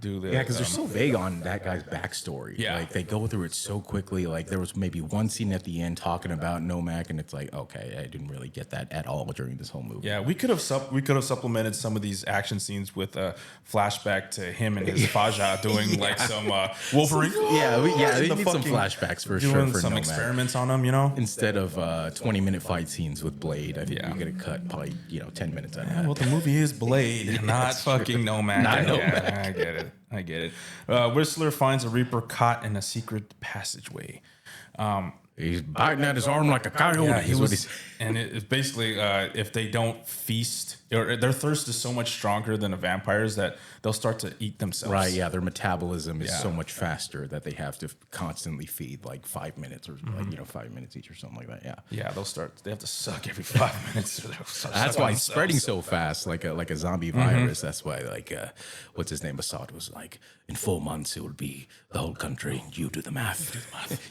do the. Yeah, because they're so vague on that guy's backstory. Yeah. Like they go through it so quickly. Like there was maybe one scene at the end talking about Nomak, and it's like, okay, I didn't really get that at all during this whole movie. Yeah, we could have supplemented some of these action scenes with a flashback to him and his Faja doing like some Wolverine. They need some flashbacks for sure. Doing For some Nomak. experiments on him, Instead of 20-minute fight scenes with Blade, I think you're gonna cut probably 10 minutes out of that. Well, the movie is Blade, not fucking Nomad. Not Nomad. Yeah, I get it. Whistler finds a Reaper caught in a secret passageway. He's biting at his arm like a coyote. Yeah, and it's basically if they don't feast, or their thirst is so much stronger than a vampire's that they'll start to eat themselves. Right, yeah, their metabolism is so much faster that they have to constantly feed like 5 minutes or 5 minutes each or something like that. Yeah. Yeah, they have to suck every 5 minutes. That's why it's spreading so fast, like a zombie virus. That's why, what's his name? Assad was like, in 4 months it will be the whole country. You do the math.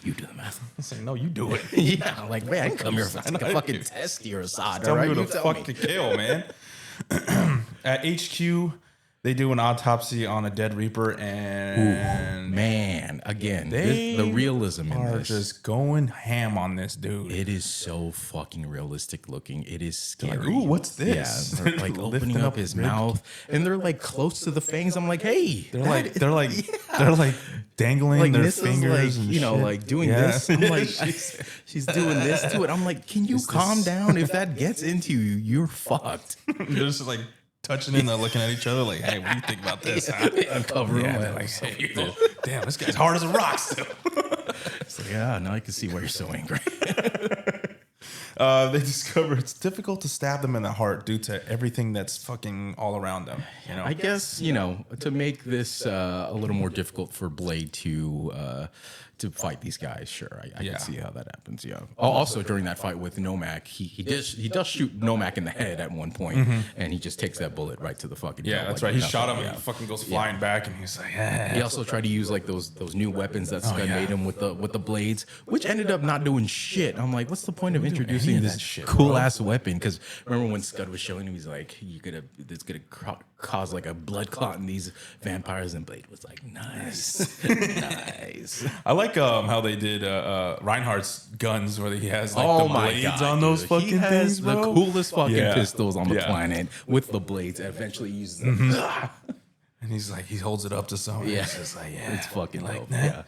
You do the math. I'm saying, no, you do it. Yeah, like, man, I come here for like a fucking test here, Assad. Tell me right? who the fuck to kill, man. At HQ, they do an autopsy on a dead Reaper, and man, again, the realism in are this. just going ham on this dude. It is so fucking realistic looking. It is scary. Like, ooh, what's this? Yeah, they're like opening up his mouth, and they're like close to the fangs. I'm like, hey, They're like dangling like their Nissa's fingers, like, and shit. like doing this. I'm like, she's doing this to it. I'm like, can you calm down? If that gets into you, you're fucked. They're just like touching it and they're looking at each other like, hey, what do you think about this? Huh? Uncover Yeah, them. they're like, hey, damn, this guy's hard as a rock still. It's like, yeah, now I can see why you're so angry. They discover it's difficult to stab them in the heart due to everything that's fucking all around them. I guess, to make this a little more difficult for Blade to fight these guys, sure, I can see how that happens. Yeah. Also, during that fight with Nomak, he does shoot Nomak in the head at one point, and he just takes that bullet right to the fucking Yeah, gut, that's like right. He nothing. shot him and he fucking goes flying back, and he's like, He also tried to use like those new weapons that Scud made him with the blades, which ended up not doing shit. I'm like, what's the point of introducing this cool ass weapon? Because remember when Scud was showing him, he's like, it's gonna cause like a blood clot in these vampires, and Blade was like, nice, nice. I like how they did Reinhardt's guns where he has like Oh the my blades God, on those dude. fucking He has things, the bro. coolest fucking Yeah. pistols on the Yeah. planet with the blades. Eventually uses them. And he's like, he holds it up to someone. Yeah. He's just like, yeah, It's fucking like dope. that.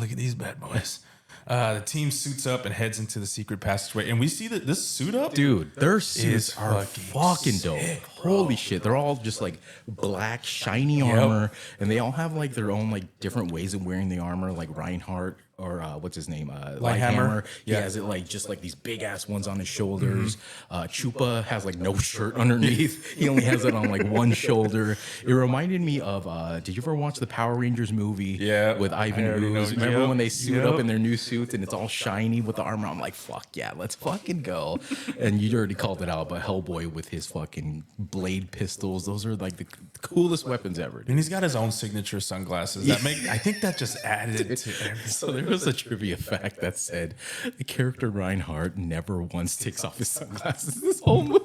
Look at these bad boys. The team suits up and heads into the secret passageway, and we see that this suit up, Dude, their suits is are fucking dope. Holy shit. They're all just like black, shiny armor, and they all have like their own like different ways of wearing the armor, like Reinhardt or what's his name? Lighthammer. He has it like just like these big ass ones on his shoulders. Chupa has like no shirt underneath. He only has it on like one shoulder. It reminded me of did you ever watch the Power Rangers movie with Ivan Ooze? Remember when they suit up in their new suits and it's all shiny with the armor? I'm like, fuck yeah, let's fucking go. And you already called it out, but Hellboy with his fucking blade pistols, those are like the coolest weapons ever. and he's got his own signature sunglasses that make. I think that just added to everything. So there was a trivia fact that said the character Reinhardt never once takes off his sunglasses this whole movie.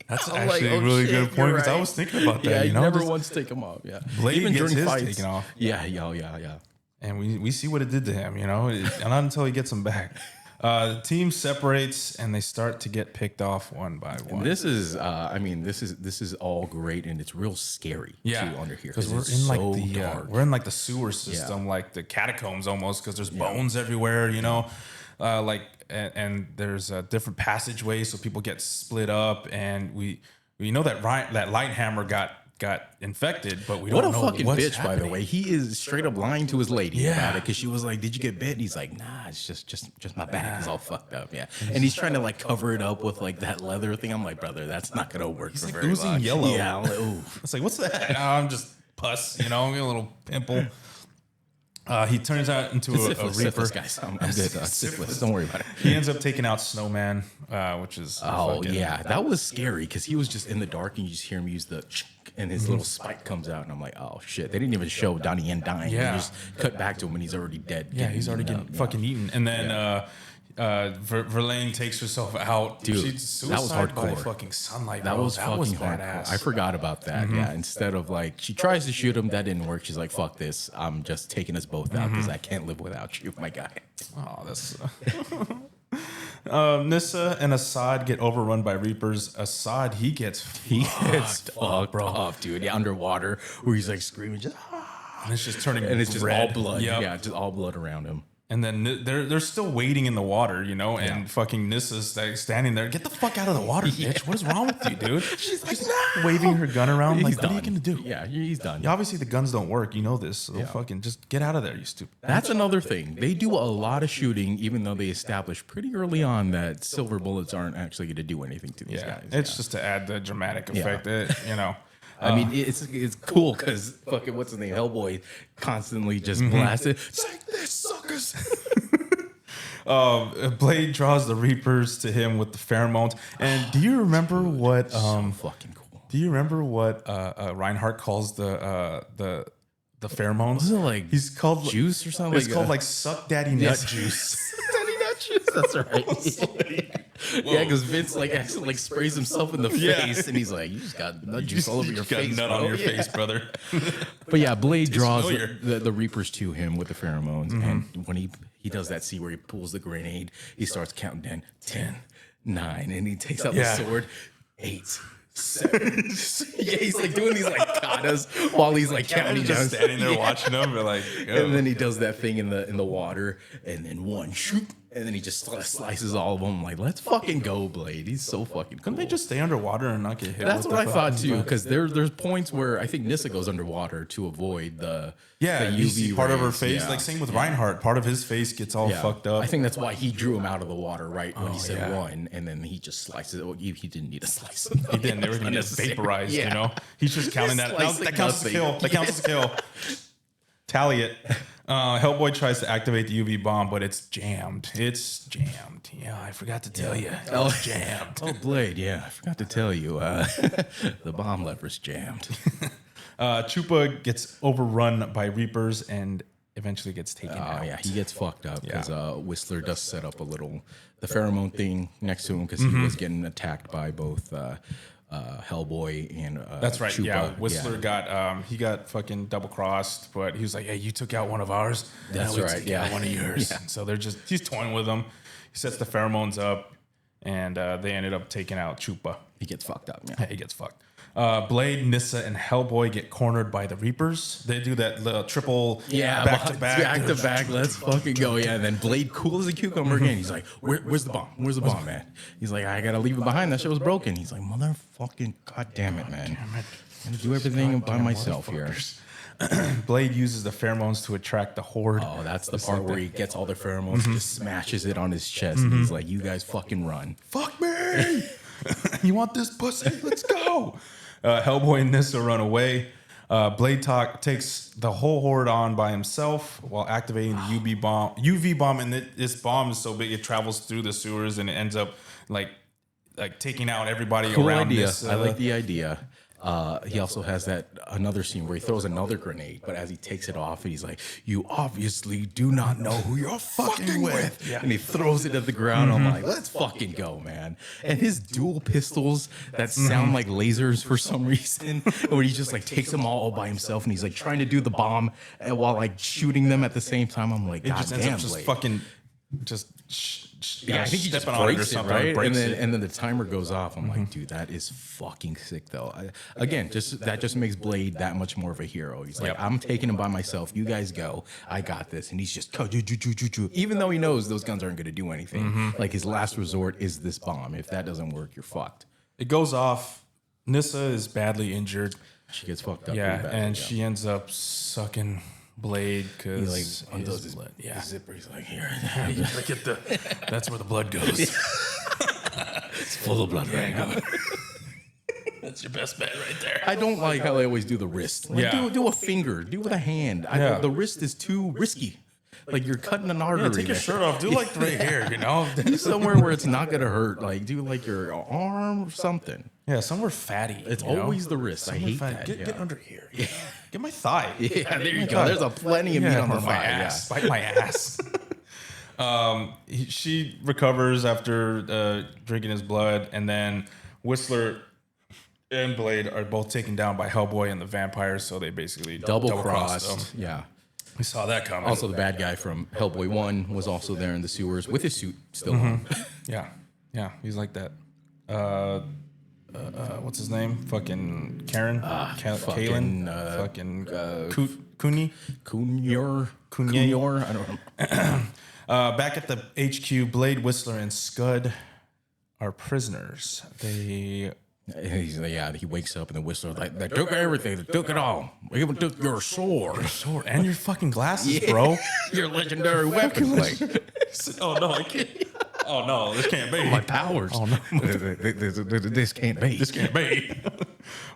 That's I'm actually like, a really shit, good point you're because I right. was thinking about that. Yeah, he never just- once take them off. Yeah, Blade gets his taken off. Yeah. and we see what it did to him, and not until he gets him back. The team separates and they start to get picked off one by one. This is, this is all great and it's real scary too under here because we're it's in like so the dark. we're in like the sewer system, like the catacombs almost, because there's bones everywhere, and there's different passageways, so people get split up, and we know that that Lighthammer got got infected, but we What don't a know fucking what's bitch, by the happening. way. He is straight up lying to his lady Yeah. about it because she was like, "Did you get bit?" And he's like, "Nah, it's just my back is all fucked up." Yeah, and he's trying to like cover it up with like that leather thing. I'm like, brother, that's not gonna work for like very oozing long. yellow. Yeah, I'm like, ooh. It's like, what's that? Oh, I'm just pus, you know, a little pimple. He turns out into a Syphilis, reaper. guys. I'm good. Syphilis. Don't worry about it. He ends up taking out Snowman, which is Oh yeah, that was scary because he was just in the dark and you just hear him use the and his little spike comes out and I'm like, oh shit, they didn't even show Donnie Yen dying. Yeah. They just cut back to him and he's already dead. Yeah, he's already getting fucking eaten. And then Verlaine takes herself out. Dude, She's that was suicide by hardcore. fucking sunlight. That bro. was fucking badass. hardcore. I forgot about that. Yeah, instead of like she tries to shoot him, that didn't work. She's like, "Fuck this! I'm just taking us both out because I can't live without you, my guy." Oh, that's. Nissa and Assad get overrun by Reapers. Assad, he gets fucked up, dude. Yeah, underwater where he's like screaming, just and it's just turning and it's just red. all blood. Yep. Yeah, just all blood around him. And then they're still waiting in the water, you know, and fucking Nissa's like standing there. Get the fuck out of the water, bitch! What is wrong with you, dude? She's like waving her gun around. He's Like, what done. are you gonna do? Yeah, he's done. Yeah, obviously the guns don't work. You know this. So fucking just get out of there, you stupid. That's another thing. They do a lot of shooting, even though they establish pretty early on that silver bullets aren't actually going to do anything to these guys. It's just to add the dramatic effect. It, you know. I mean, it's cool because fucking what's his name, Hellboy, constantly just blasted. Take this, suckers! Blade draws the Reapers to him with the pheromones. And do you remember what? Fucking cool. Do you remember what Reinhardt calls the pheromones? Wasn't it like he's called juice or something? It's called like suck daddy nut juice. Daddy nut juice. That's right. Yeah, because Vince like actually like sprays himself in the face, and he's like, "You just got nut juice all over your got face, nut bro." on your face, brother. But yeah, Blade draws familiar. the Reapers to him with the pheromones, and when he does that scene where he pulls the grenade, he starts counting down 10, 9, and he takes out the sword 8. 7. Yeah, he's like doing these like katas while he's like counting down. Just standing there watching them, or like, And then he does that thing in the water, and then one shoot, and then he just slices all of them. I'm like, let's fucking go, Blade. He's so fucking cool. couldn't they just stay underwater and not get hit? That's with what I the thought fucking- too, because there's points where I think Nissa goes underwater to avoid the you UV see part of her rays. face, Yeah. like same with Reinhardt. Part of his face gets all fucked up. I think that's why he drew him out of the water right when he said yeah. one, and then he just slices it. Well, he didn't need to slice him. He didn't. Everything gets vaporized. You know, he's just counting that. slicing That counts as a nothing. kill. That counts as a kill. Tally it. Hellboy tries to activate the UV bomb, but it's jammed. It's jammed. Yeah, I forgot to tell you. It's jammed. Oh, Blade, yeah, I forgot to tell you, the bomb lever's jammed. Chupa gets overrun by Reapers and eventually gets taken out. Oh yeah, he gets fucked up because Whistler does set up the pheromone thing next to him because he was getting attacked by both Hellboy and That's right. Chupa. Yeah, Whistler got he got fucking double crossed, but he was like, "Hey, you took out one of ours. That's now we right, take yeah. out one of yours." Yeah. So they're just he's toying with them. He sets the pheromones up, and they ended up taking out Chupa. He gets fucked up. Yeah. He gets fucked. Blade, Nissa, and Hellboy get cornered by the Reapers. They do that little triple back to back. Let's fucking go. Yeah, and then Blade cool as a cucumber again. He's like, where's the bomb? Where's the bomb, man? He's like, I gotta leave it behind. That shit was broken. He's like, motherfucking goddamn it, man. I'm gonna do everything by myself here. Blade uses the pheromones to attract the horde. Oh, that's the part where he gets all the pheromones, just smashes it on his chest, and he's like, you guys fucking run. Fuck me! You want this pussy? Let's go! Hellboy and Nissa run away. Blade takes the whole horde on by himself while activating the UV bomb, and this bomb is so big it travels through the sewers and it ends up like taking out everybody Cool around. idea. Nissa. I like the idea. He also has that another scene where he throws another grenade, but as he takes it off, he's like, "You obviously do not know who you're fucking with," and he throws it at the ground. I'm like, "Let's fucking go, man!" And his dual pistols that sound like lasers for some reason, where he just like takes them all by himself, and he's like trying to do the bomb while like shooting them at the same time. I'm like, It "God just ends damn, up just Blade." fucking just Yeah, I think he just stepping on it or breaks it, something, right? breaks And it. then the timer goes off. I'm like, dude, that is fucking sick, though. Again, that just makes Blade that much more of a hero. He's like, I'm taking him by myself. You guys go. I got this. And he's just even though he knows those guns aren't going to do anything. Like his last resort is this bomb. If that doesn't work, you're fucked. It goes off. Nissa is badly injured. She gets fucked up. Yeah, pretty bad, and she ends up sucking Blade he because like undoes his blood. his zipper. He's like, here. Look at that's where the blood goes. It's full of blood right now. That's your best bet right there. I don't like how they always do the wrist. Like, Yeah. do a finger. Do with a hand. Yeah. The wrist is too risky. Like you're cutting an artery. Take your there. shirt off. Do like right here, you know? Do somewhere where it's not gonna hurt. Like do like your arm or something. Yeah, somewhere fatty. It's you know? always the wrist. I hate Fatty. that. Get under here. You know? Get my thigh. Yeah, there you go. There's a plenty of meat on the or my thigh. ass. Bite my ass. She recovers after drinking his blood, and then Whistler and Blade are both taken down by Hellboy and the vampires, so they basically Double double-crossed crossed. them. Yeah. We saw that coming. Also, the bad guy from Hellboy 1 was also there in the sewers with his suit still on. Yeah, he's like that. What's his name? Fucking Karen? Kalen? Cooney? Kunyor? I don't know. Back at the HQ, Blade, Whistler, and Scud are prisoners. They... He wakes up and the Whistler like, they took everything. They took it all. They even took your sword. Sword and your fucking glasses, bro. Your legendary weapon. Like, Oh, no, I can't. Oh, no, this can't be. my powers. Oh, no. This can't be. This can't be.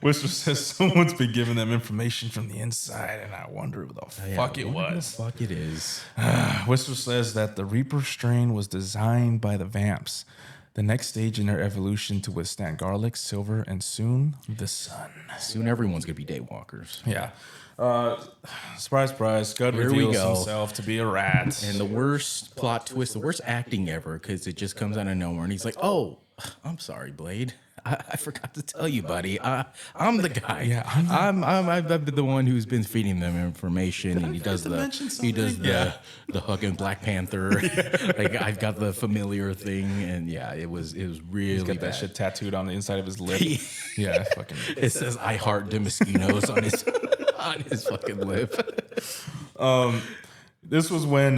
Whistler says someone's been giving them information from the inside, and I wonder who the fuck it was. Fuck it is. Whistler says that the Reaper strain was designed by the Vamps, the next stage in their evolution to withstand garlic, silver, and soon the sun. Soon everyone's going to be daywalkers. Yeah. Surprise, surprise. Scud Here we reveals go. himself to be a rat. And the worst plot twist, the worst acting ever, because it just comes out of nowhere. And he's like, oh, I'm sorry, Blade. I forgot to tell you, buddy. I'm the guy. Yeah, I've been the one who's been feeding them information, and he does the hugging Black Panther. Like I've got the familiar thing, and yeah, it was really He's got bad. that shit tattooed on the inside of his lip. Yeah, fucking. It says "I heart the mosquitoes" on his on his fucking lip. This was when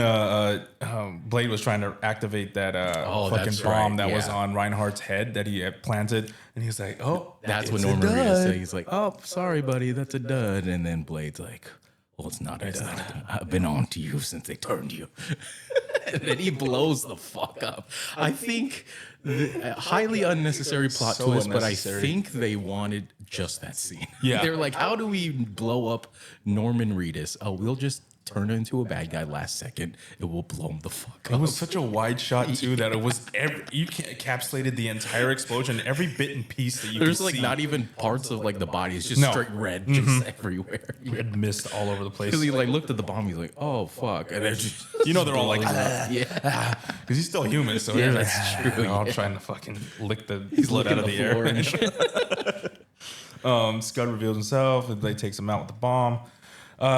Blade was trying to activate that fucking that's bomb right, that was yeah. on Reinhardt's head that he had planted, and he's like, "Oh, That's it's what a Norman Reedus dud." said. He's like, "Oh, sorry, buddy, that's a dud." And then Blade's like, "Well, it's not a dud. I've been on to you since they turned you." And then he blows the fuck up. I think highly unnecessary plot So twist, but I unnecessary. think they wanted just that scene. Yeah. They're like, "How do we blow up Norman Reedus? Oh, we'll just turn him into a bad guy last second. It will blow him the fuck It up." was such a wide shot too that it was you encapsulated the entire explosion, every bit and piece that you There's could like see. not even parts of like the body. It's just No. straight red, just everywhere. We had mist all over the place. Because he like looked at the bomb, he's like, "Oh fuck!" And then just You know they're all like, yeah, because he's still human, so Yeah, they're that's like, true, they're all yeah. trying to fucking lick the blood looking out of at the floor air. and shit. Scud reveals himself, and Blade takes him out with the bomb.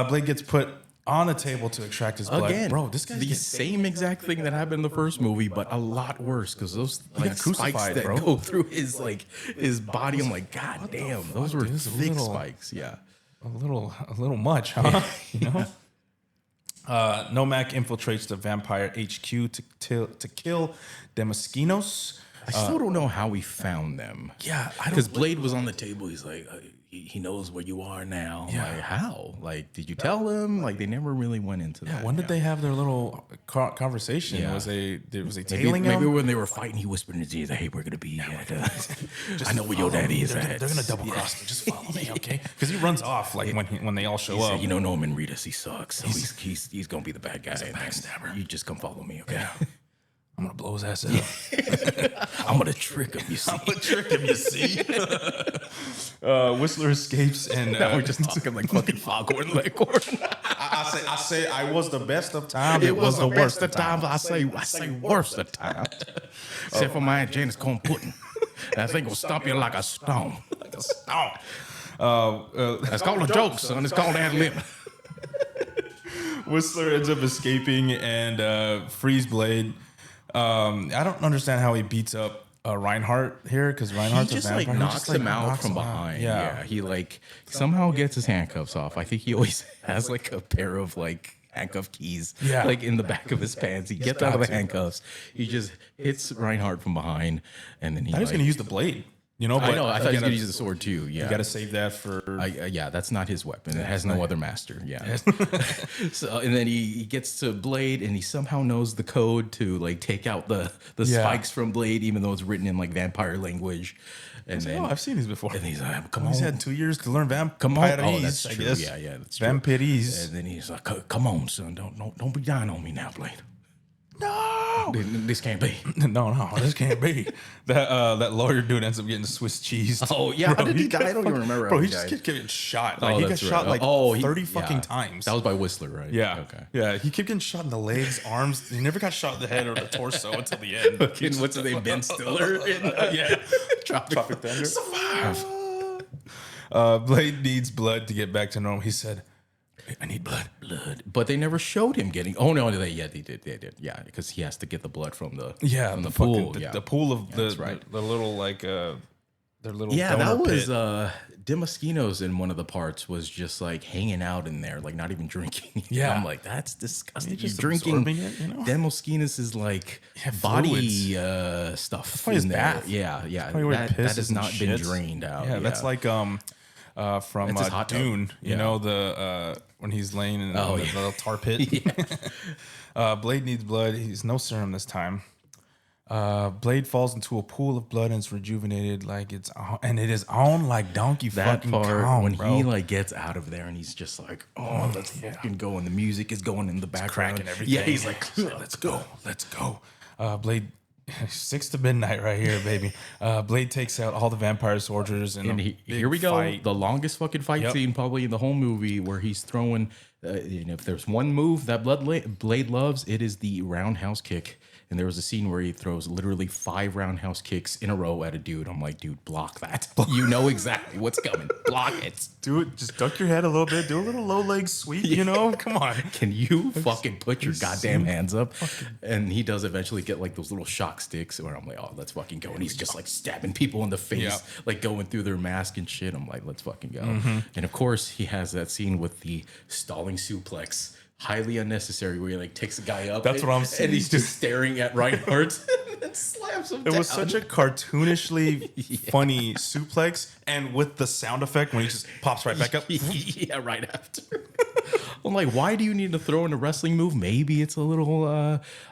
Blade gets put on a table to extract his blood. Again, Bro, this guy's the getting same exact thing that happened in the first movie, but a lot worse because those like got spikes crucified, that bro. go through his body. I'm like, God damn, those were dude? It's a thick little- spikes. Yeah. a little much, huh? You know. Nomak infiltrates the vampire HQ to kill Demaskinos. I still don't know how he found them. Yeah, I Because Blade was on the table. He's like, he knows where you are now. Yeah. Like, how? Like, did you tell him? Like, they never really went into that. When did they have their little conversation? Yeah. Was they Maybe, tailing maybe him? when they were fighting, he whispered in his ear, "Hey, we're gonna be at, I know where your daddy is at." They're gonna double cross me. Just follow me, okay? Because he runs off like when they all show He up. said, "You know, Norman Reedus, he sucks. So he's gonna be the bad guy. He's a backstabber. You just come follow me, okay? I'm gonna blow his ass up. I'm gonna trick him. You see? Trick him, you see. Whistler escapes, and Now we're just talking like fucking Foghorn Leghorn. I say I was the best of times. It was the worst of times. I say worst of times. Except for my Aunt Janice corn pudding. That thing will stomp you like a stone. Like a stone. That's called a joke, son. It's called ad lib. Whistler ends up escaping and frees Blade. I don't understand how he beats up Reinhardt here because He Reinhardt's just a like vampire. knocks him out knocks from him out. behind. Yeah. Yeah, he like somehow gets his handcuffs off. I think he always has like a pair of like handcuff keys, Yeah. like in the back of his pants. He gets out of the handcuffs. He just hits Reinhardt from behind, and then he I was like, gonna use the blade. You know, but I know. I thought he was again, going to use the sword too. Yeah. you got to save that for. Yeah, that's not his weapon. It has no other master. Yeah. So, and then he gets to Blade, and he somehow knows the code to like take out the spikes from Blade, even though it's written in like vampire language. And then I've seen these before. And he's like, "Come on, he's had 2 years to learn vampires. come on." Oh, that's I true. guess. Yeah, that's true. Vampires. And then he's like, "Come on, son, don't be dying on me now, Blade. No, This can't be." no, this can't be. That lawyer dude ends up getting Swiss cheese. Oh yeah, how did he die? I don't even remember. Bro, how he he just died. kept getting shot. Like he got That's shot right. like 30 fucking times. That was by Whistler, right? Yeah. Okay. Yeah. He kept getting shot in the legs, arms. He never got shot in the head or the torso until the end. And what's his name? Ben Stiller. Yeah. Tropic Thunder. Survive. Blade needs blood to get back to normal. He said, "I need blood." But they never showed him getting. Oh no, they did. Yeah, because he has to get the blood from the from the pool. The pool of that's right. the little like their little Yeah, that donor was pit. Demaskinos in one of the parts was just like hanging out in there, like not even drinking. Yeah. I'm like, that's disgusting. Just You're drinking absorbing it, you know? Demoskinos is like body stuff in his there. bath. Yeah. Probably where he That has pisses and not been shits. drained out. Yeah, that's like from his hot tub. Dune. You Yeah. know the when he's laying in the little tar pit. Blade needs blood. He's no serum this time. Blade falls into a pool of blood and it's rejuvenated like it is on like Donkey that fucking part Kong, when bro. he like gets out of there and he's just like, oh, let's fucking go, and the music is going in the background. cracking everything. Yeah, he's like, let's go. Blade 6 to midnight right here, baby. Blade takes out all the vampire soldiers and here we go. Fight. The longest fucking fight scene probably in the whole movie, where he's throwing. If there's one move that Blade loves, it is the roundhouse kick. And there was a scene where he throws literally 5 roundhouse kicks in a row at a dude. I'm like, dude, block that. You know exactly what's coming. Block it. Do it. Just duck your head a little bit. Do a little low leg sweep. You know, come on. Can you fucking put your goddamn hands up? And he does eventually get like those little shock sticks where I'm like, oh, let's fucking go. And he's just like stabbing people in the face, like going through their mask and shit. I'm like, let's fucking go. And of course, he has that scene with the stalling suplex. Highly unnecessary, where he like takes a guy up. That's what I'm saying. And he's just staring at Reinhardt and slams him down. It was such a cartoonishly funny suplex, and with the sound effect when he just pops right back up. Yeah, right after. I'm like, why do you need to throw in a wrestling move? Maybe it's a little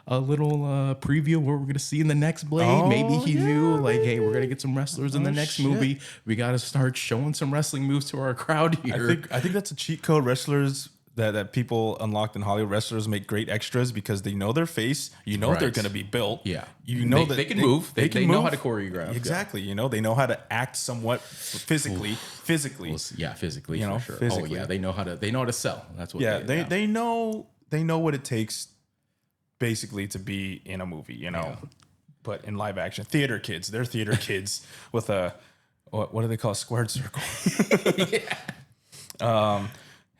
preview of what we're gonna see in the next Blade. Oh, Maybe he yeah, knew, like, hey, we're gonna get some wrestlers in the next shit. movie. We got to start showing some wrestling moves to our crowd here. I think that's a cheat code. Wrestlers that people unlocked in Hollywood, wrestlers make great extras because they know their face. You know they're going to be built. Yeah, you know they that can move. They can know move. how to choreograph. Exactly. You know, they know how to act somewhat physically. Yeah, physically, You know, for sure. physically. Oh yeah, they know how to sell. That's what. Yeah, they know what it takes basically to be in a movie. You know, but in live action, theater kids, they're theater kids with a what do they call a squared circle?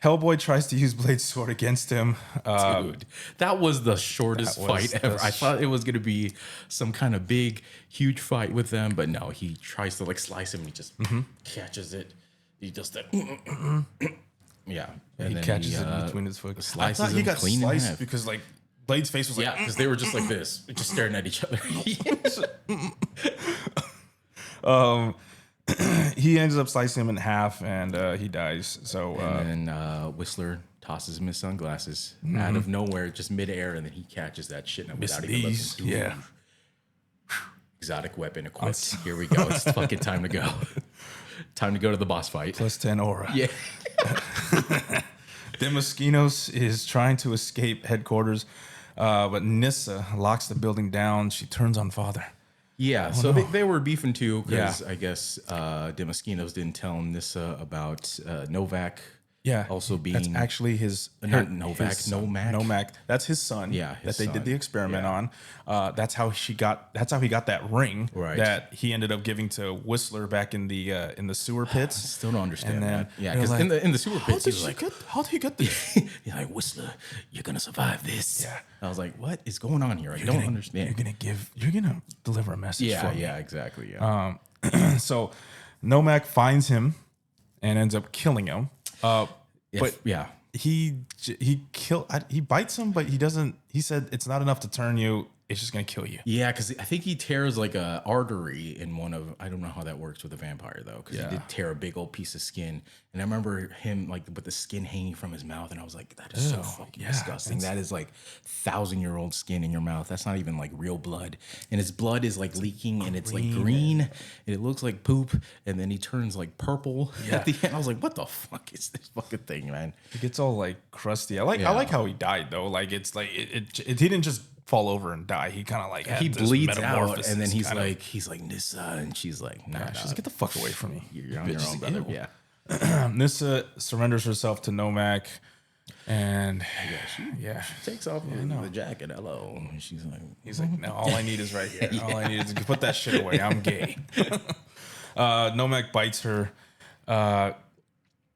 Hellboy tries to use Blade's sword against him. Dude, that was the shortest fight ever. I thought it was going to be some kind of big, huge fight with them, but no, he tries to like slice him. He just catches it. He just yeah. And He catches it between his foot. Slices I thought he him got clean in sliced half. because like Blade's face was like, Yeah, because they were just like this, just staring at each other. he ends up slicing him in half and he dies. So And then Whistler tosses him his sunglasses out of nowhere, just midair, and then he catches that shit without even looking. these, yeah. Exotic weapon equipped. Here we go. It's fucking time to go. Time to go to the boss fight. plus 10 aura. Yeah. Demaskinos is trying to escape headquarters, but Nissa locks the building down. She turns on Father. Yeah, so they were beefing too because Yeah. I guess Demaskinos didn't tell Nissa about Novak. Yeah, also being that's actually his not Novak, his son. Nomak. Nomak. That's his son. Yeah, his that they did son. the experiment Yeah. on. That's how he got that ring. Right. That he ended up giving to Whistler back in the sewer pits. Still don't understand And then that. Yeah, they're because like, in the sewer pits, he was like, how did he get this? he's like, Whistler, you're gonna survive this. Yeah. I was like, what is going on here? I don't understand. You're gonna deliver a message. Yeah, for me. yeah, exactly. Yeah. So Nomak finds him and ends up killing him. But he bites him, but he doesn't. He said it's not enough to turn you. it's just gonna kill you. Yeah, because I think he tears like a artery in one of. I don't know how that works with a vampire though, because he did tear a big old piece of skin, and I remember him like with the skin hanging from his mouth, and I was like, that is so fucking disgusting. That is like 1,000-year-old skin in your mouth. That's not even like real blood, and his blood is like leaking, and it's like green, and it looks like poop, and then he turns like purple at the end. I was like, what the fuck is this fucking thing, man? It gets all like crusty. I like how he died though. Like it's like he didn't just fall over and die. He kind of like had He this bleeds out, metamorphosis and then he's kind of- like Nissa, and she's like, nah, she's like, get the fuck away from me. you're on your own, brother. Yeah. Nissa surrenders herself to Nomak, and She takes off the jacket. Hello. And she's like, he's like, no, all I need is right here. All I need is put that shit away. I'm gay. Nomak bites her.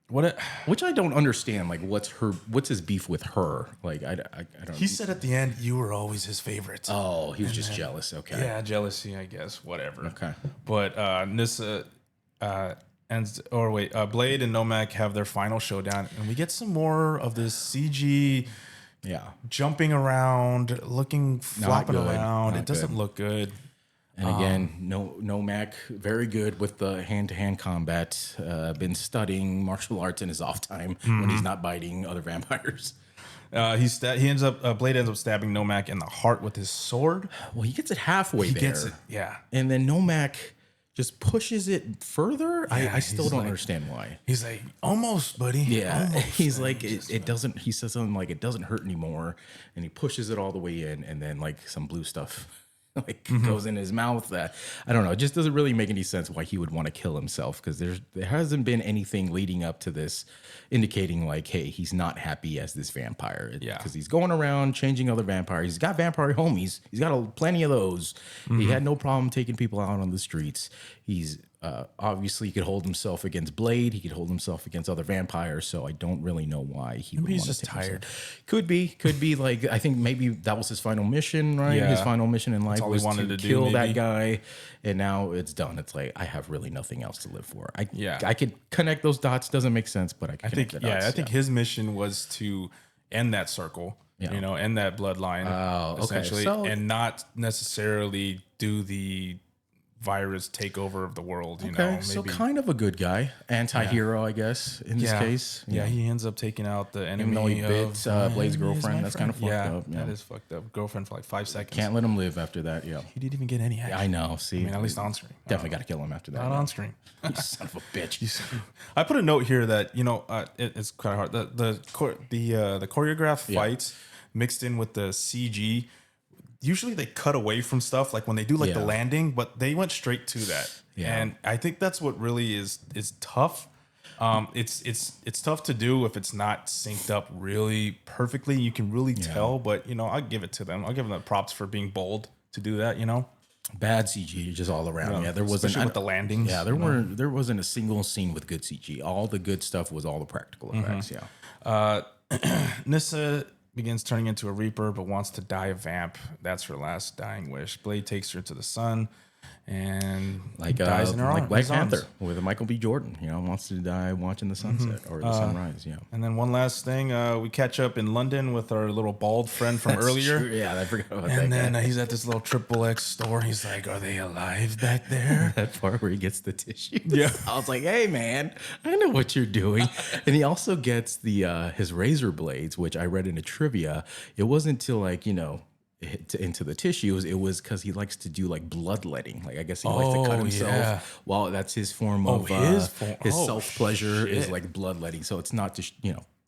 which I don't understand. Like, what's his beef with her? Like, I don't. He said at the end, you were always his favorite. Oh, he was just jealous. Okay. Yeah, jealousy, I guess. Whatever. Okay. But Nissa Blade and Nomak have their final showdown, and we get some more of this CG. Yeah. Jumping around, flopping good. around. Not It doesn't good. look good. And again, Nomak, very good with the hand-to-hand combat. Been studying martial arts in his off time when he's not biting other vampires. Blade ends up stabbing Nomak in the heart with his sword. Well, he gets it halfway there. Gets it, yeah. And then Nomak just pushes it further. I still don't like- understand why. He's like, almost, buddy. Yeah, Almost. he's like, it doesn't. He says something like, it doesn't hurt anymore, and he pushes it all the way in, and then like some blue stuff like goes in his mouth. That I don't know. It just doesn't really make any sense why he would want to kill himself, because there hasn't been anything leading up to this indicating like, hey, he's not happy as this vampire. Yeah. Because he's going around changing other vampires. He's got vampire homies. He's got plenty of those. He had no problem taking people out on the streets. He's obviously he could hold himself against Blade. He could hold himself against other vampires. So I don't really know why he would he's want to just take tired. himself. Could be like, I think maybe that was his final mission, right? Yeah. His final mission in life all he was wanted to to do, kill that maybe. guy, and now it's done. It's like, I have really nothing else to live for. Yeah. I could connect those dots. Doesn't make sense, but I can connect the dots. I think his mission was to end that circle, end that bloodline, okay. essentially, So- and not necessarily do the virus takeover of the world. You know, so kind of a good guy, anti-hero, I guess, in this case. Yeah, he ends up taking out the enemy. Even though he bit Blade's girlfriend, that's kind of fucked up. That is fucked up. Girlfriend for like 5 seconds. Can't let him live after that. Yeah, He didn't even get any action. I know. See, I mean, at least on screen. definitely got to kill him after that. Not on screen. You son of a bitch. I put a note here that it's kind of hard. The choreographed fights mixed in with the CG. Usually they cut away from stuff like when they do like the landing, but they went straight to that. Yeah. And I think that's what really is tough. It's tough to do if it's not synced up really perfectly. You can really tell, but I'll give it to them. I'll give them the props for being bold to do that. Bad CG just all around. Yeah, there wasn't Especially with the landings. Yeah, there wasn't a single scene with good CG. All the good stuff was all the practical effects. Yeah. Nissa begins turning into a Reaper, but wants to die a vamp. That's her last dying wish. Blade takes her to the sun and dies in her arms. Like Black Panther with Michael B. Jordan. Wants to die watching the sunset or the sunrise. Yeah. And then one last thing, we catch up in London with our little bald friend from earlier. True. Yeah, I forgot about that. And then he's at this little XXX store. He's like, "Are they alive back there?" That part where he gets the tissue. Yeah. I was like, hey man, I know what you're doing. And he also gets the his razor blades, which I read in a trivia. It wasn't till like, into the tissues. It was because he likes to do like bloodletting. Like I guess he likes to cut himself. Well, that's his form of his self pleasure is like bloodletting. So it's not to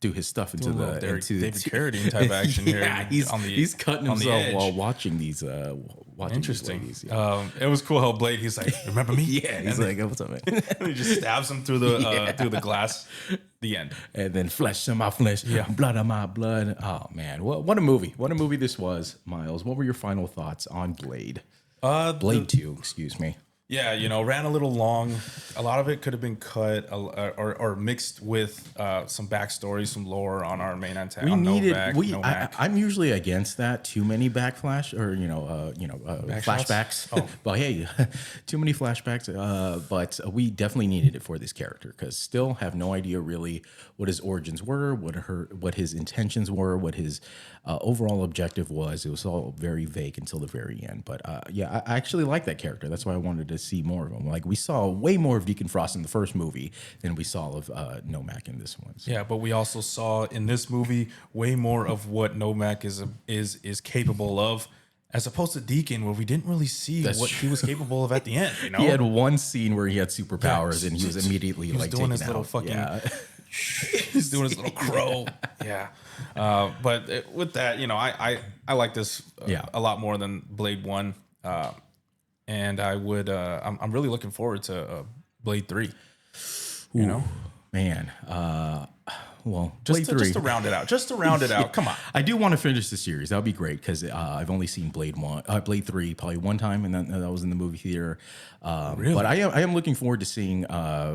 do his stuff into the David Carradine type action here. Yeah, he's cutting himself while watching these Interesting. These ladies, yeah. It was cool how Blade. He's like, "Remember me?" Yeah, he's like, "What's up, man?" He just stabs him through the glass. The end. And then flesh of my flesh, blood of my blood. Oh man, what a movie! What a movie this was, Myles. What were your final thoughts on Blade? Blade 2, excuse me. Yeah, ran a little long. A lot of it could have been cut or mixed with some backstory, some lore on our main antagonist. We On needed Novak, we. Nomak. I'm usually against that. Too many backflash or shots? flashbacks. Oh. But hey, too many flashbacks. But we definitely needed it for this character because still have no idea really what his origins were, what his intentions were, what his overall objective was. It was all very vague until the very end. But yeah, I actually like that character. That's why I wanted to see more of him. Like we saw way more of Deacon Frost in the first movie than we saw of Nomak in this one. So. Yeah, but we also saw in this movie way more of what Nomak is capable of, as opposed to Deacon, where we didn't really see what he was capable of at the end. He had one scene where he had superpowers, and he was immediately he was like doing taken his little out. fucking. Yeah. He's doing his little crow. Yeah. But with that, I like this a lot more than Blade 1. And I would, I'm really looking forward to Blade 3. Man. Well, Just Blade 3. to round it out. Just to round it out. Come on. I do want to finish the series. That would be great because I've only seen Blade 3 probably one time, and then that was in the movie theater. Really? But I am looking forward to seeing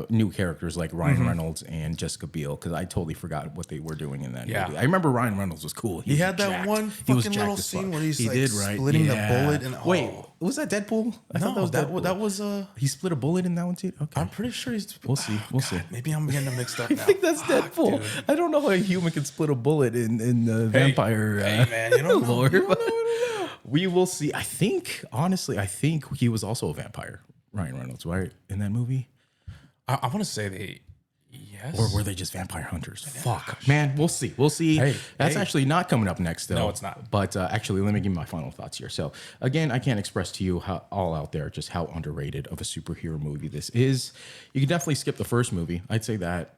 new characters like Ryan Reynolds and Jessica Biel because I totally forgot what they were doing in that movie. I remember Ryan Reynolds was cool. He had that jacked. one He was fucking jacked little as fuck. scene where he's he like did, right? splitting the bullet. And Wait, was that Deadpool? I thought no, that was Deadpool. that was He split a bullet in that one too? Okay. I'm pretty sure he's. We'll see. We'll see. Maybe I'm getting them mixed up now. I think that's Deadpool. Dude. I don't know how a human can split a bullet in the vampire Hey, man, you don't know. lore. You don't know. We will see. I think he was also a vampire. Ryan Reynolds, right? In that movie? I want to say yes. Or were they just vampire hunters? Fuck. Man, we'll see. We'll see. That's actually not coming up next, though. No, it's not. But actually, let me give you my final thoughts here. So, again, I can't express to you how all out there just how underrated of a superhero movie this is. You can definitely skip the first movie. I'd say that.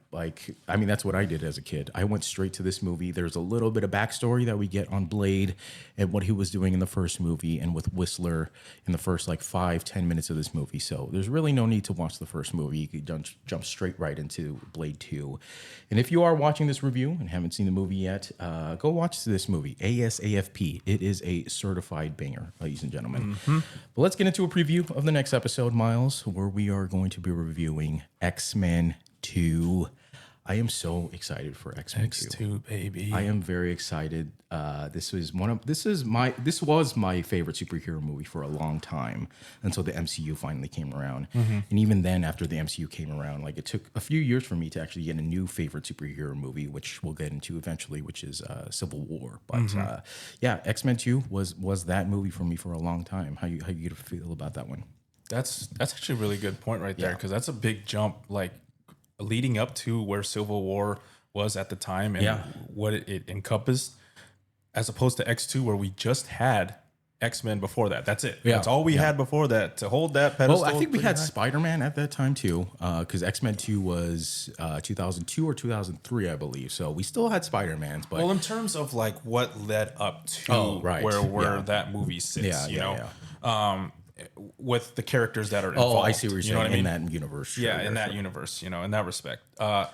That's what I did as a kid. I went straight to this movie. There's a little bit of backstory that we get on Blade and what he was doing in the first movie and with Whistler in the first 5-10 minutes of this movie. So there's really no need to watch the first movie. You could jump straight right into Blade 2. And if you are watching this review and haven't seen the movie yet, go watch this movie, ASAFP. It is a certified banger, ladies and gentlemen. But let's get into a preview of the next episode, Myles, where we are going to be reviewing X-Men 2. I am so excited for X-Men 2. X2, baby. I am very excited. This was my favorite superhero movie for a long time until the MCU finally came around. And even then, after the MCU came around, it took a few years for me to actually get a new favorite superhero movie, which we'll get into eventually, which is Civil War. But yeah, X-Men 2 was that movie for me for a long time. How you feel about that one? That's actually a really good point right there, because that's a big jump, leading up to where Civil War was at the time and what it encompassed, as opposed to X2, where we just had X-Men before that. That's it. That's all we had before that to hold that pedestal. Well, I think we had Spider-Man at that time too, because X-Men 2 was 2002 or 2003, I believe. So we still had Spider-Mans. But in terms of what led up to where that movie sits, with the characters that are involved. Oh, I see what you're saying. What I mean? In that universe. Sure, in that universe, in that respect. I'm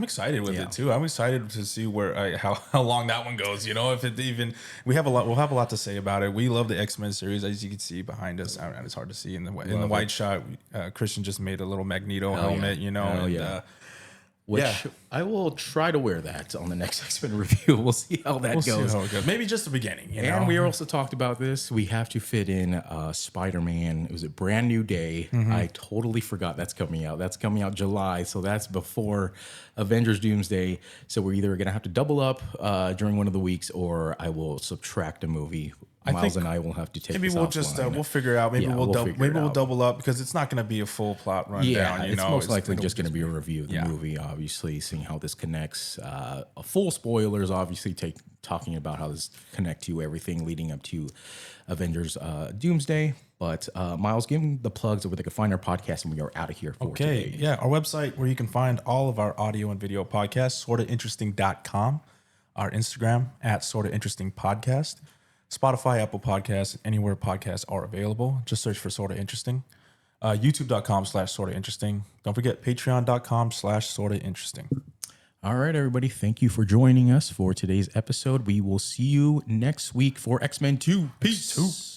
excited with it too. I'm excited to see where how long that one goes. If it even we'll have a lot to say about it. We love the X-Men series, as you can see behind us. It's hard to see in the wide shot. Christian just made a little Magneto helmet, Which I will try to wear that on the next X-Men review. We'll see how that goes. See how it goes. Maybe just the beginning. And we also talked about this. We have to fit in Spider-Man. It was a brand new day. I totally forgot that's coming out. That's coming out July. So that's before Avengers Doomsday. So we're either going to have to double up during one of the weeks, or I will subtract a movie. Myles and I will have to take. Maybe we'll just we'll figure out. Maybe we'll double up, because it's not going to be a full plot rundown. Yeah, it's most likely just going to be a review of the movie. Obviously, seeing how this connects. Full spoilers, obviously, talking about how this connect to everything leading up to Avengers Doomsday. But Myles, give them the plugs of where they can find our podcast, and we are out of here for today. Yeah, our website where you can find all of our audio and video podcasts, sortainteresting.com. Our Instagram @Sorta Interesting Podcast. Spotify, Apple Podcasts, anywhere podcasts are available. Just search for Sorta Interesting. YouTube.com/Sorta Interesting. Don't forget Patreon.com/Sorta Interesting. All right, everybody. Thank you for joining us for today's episode. We will see you next week for X-Men 2. Peace.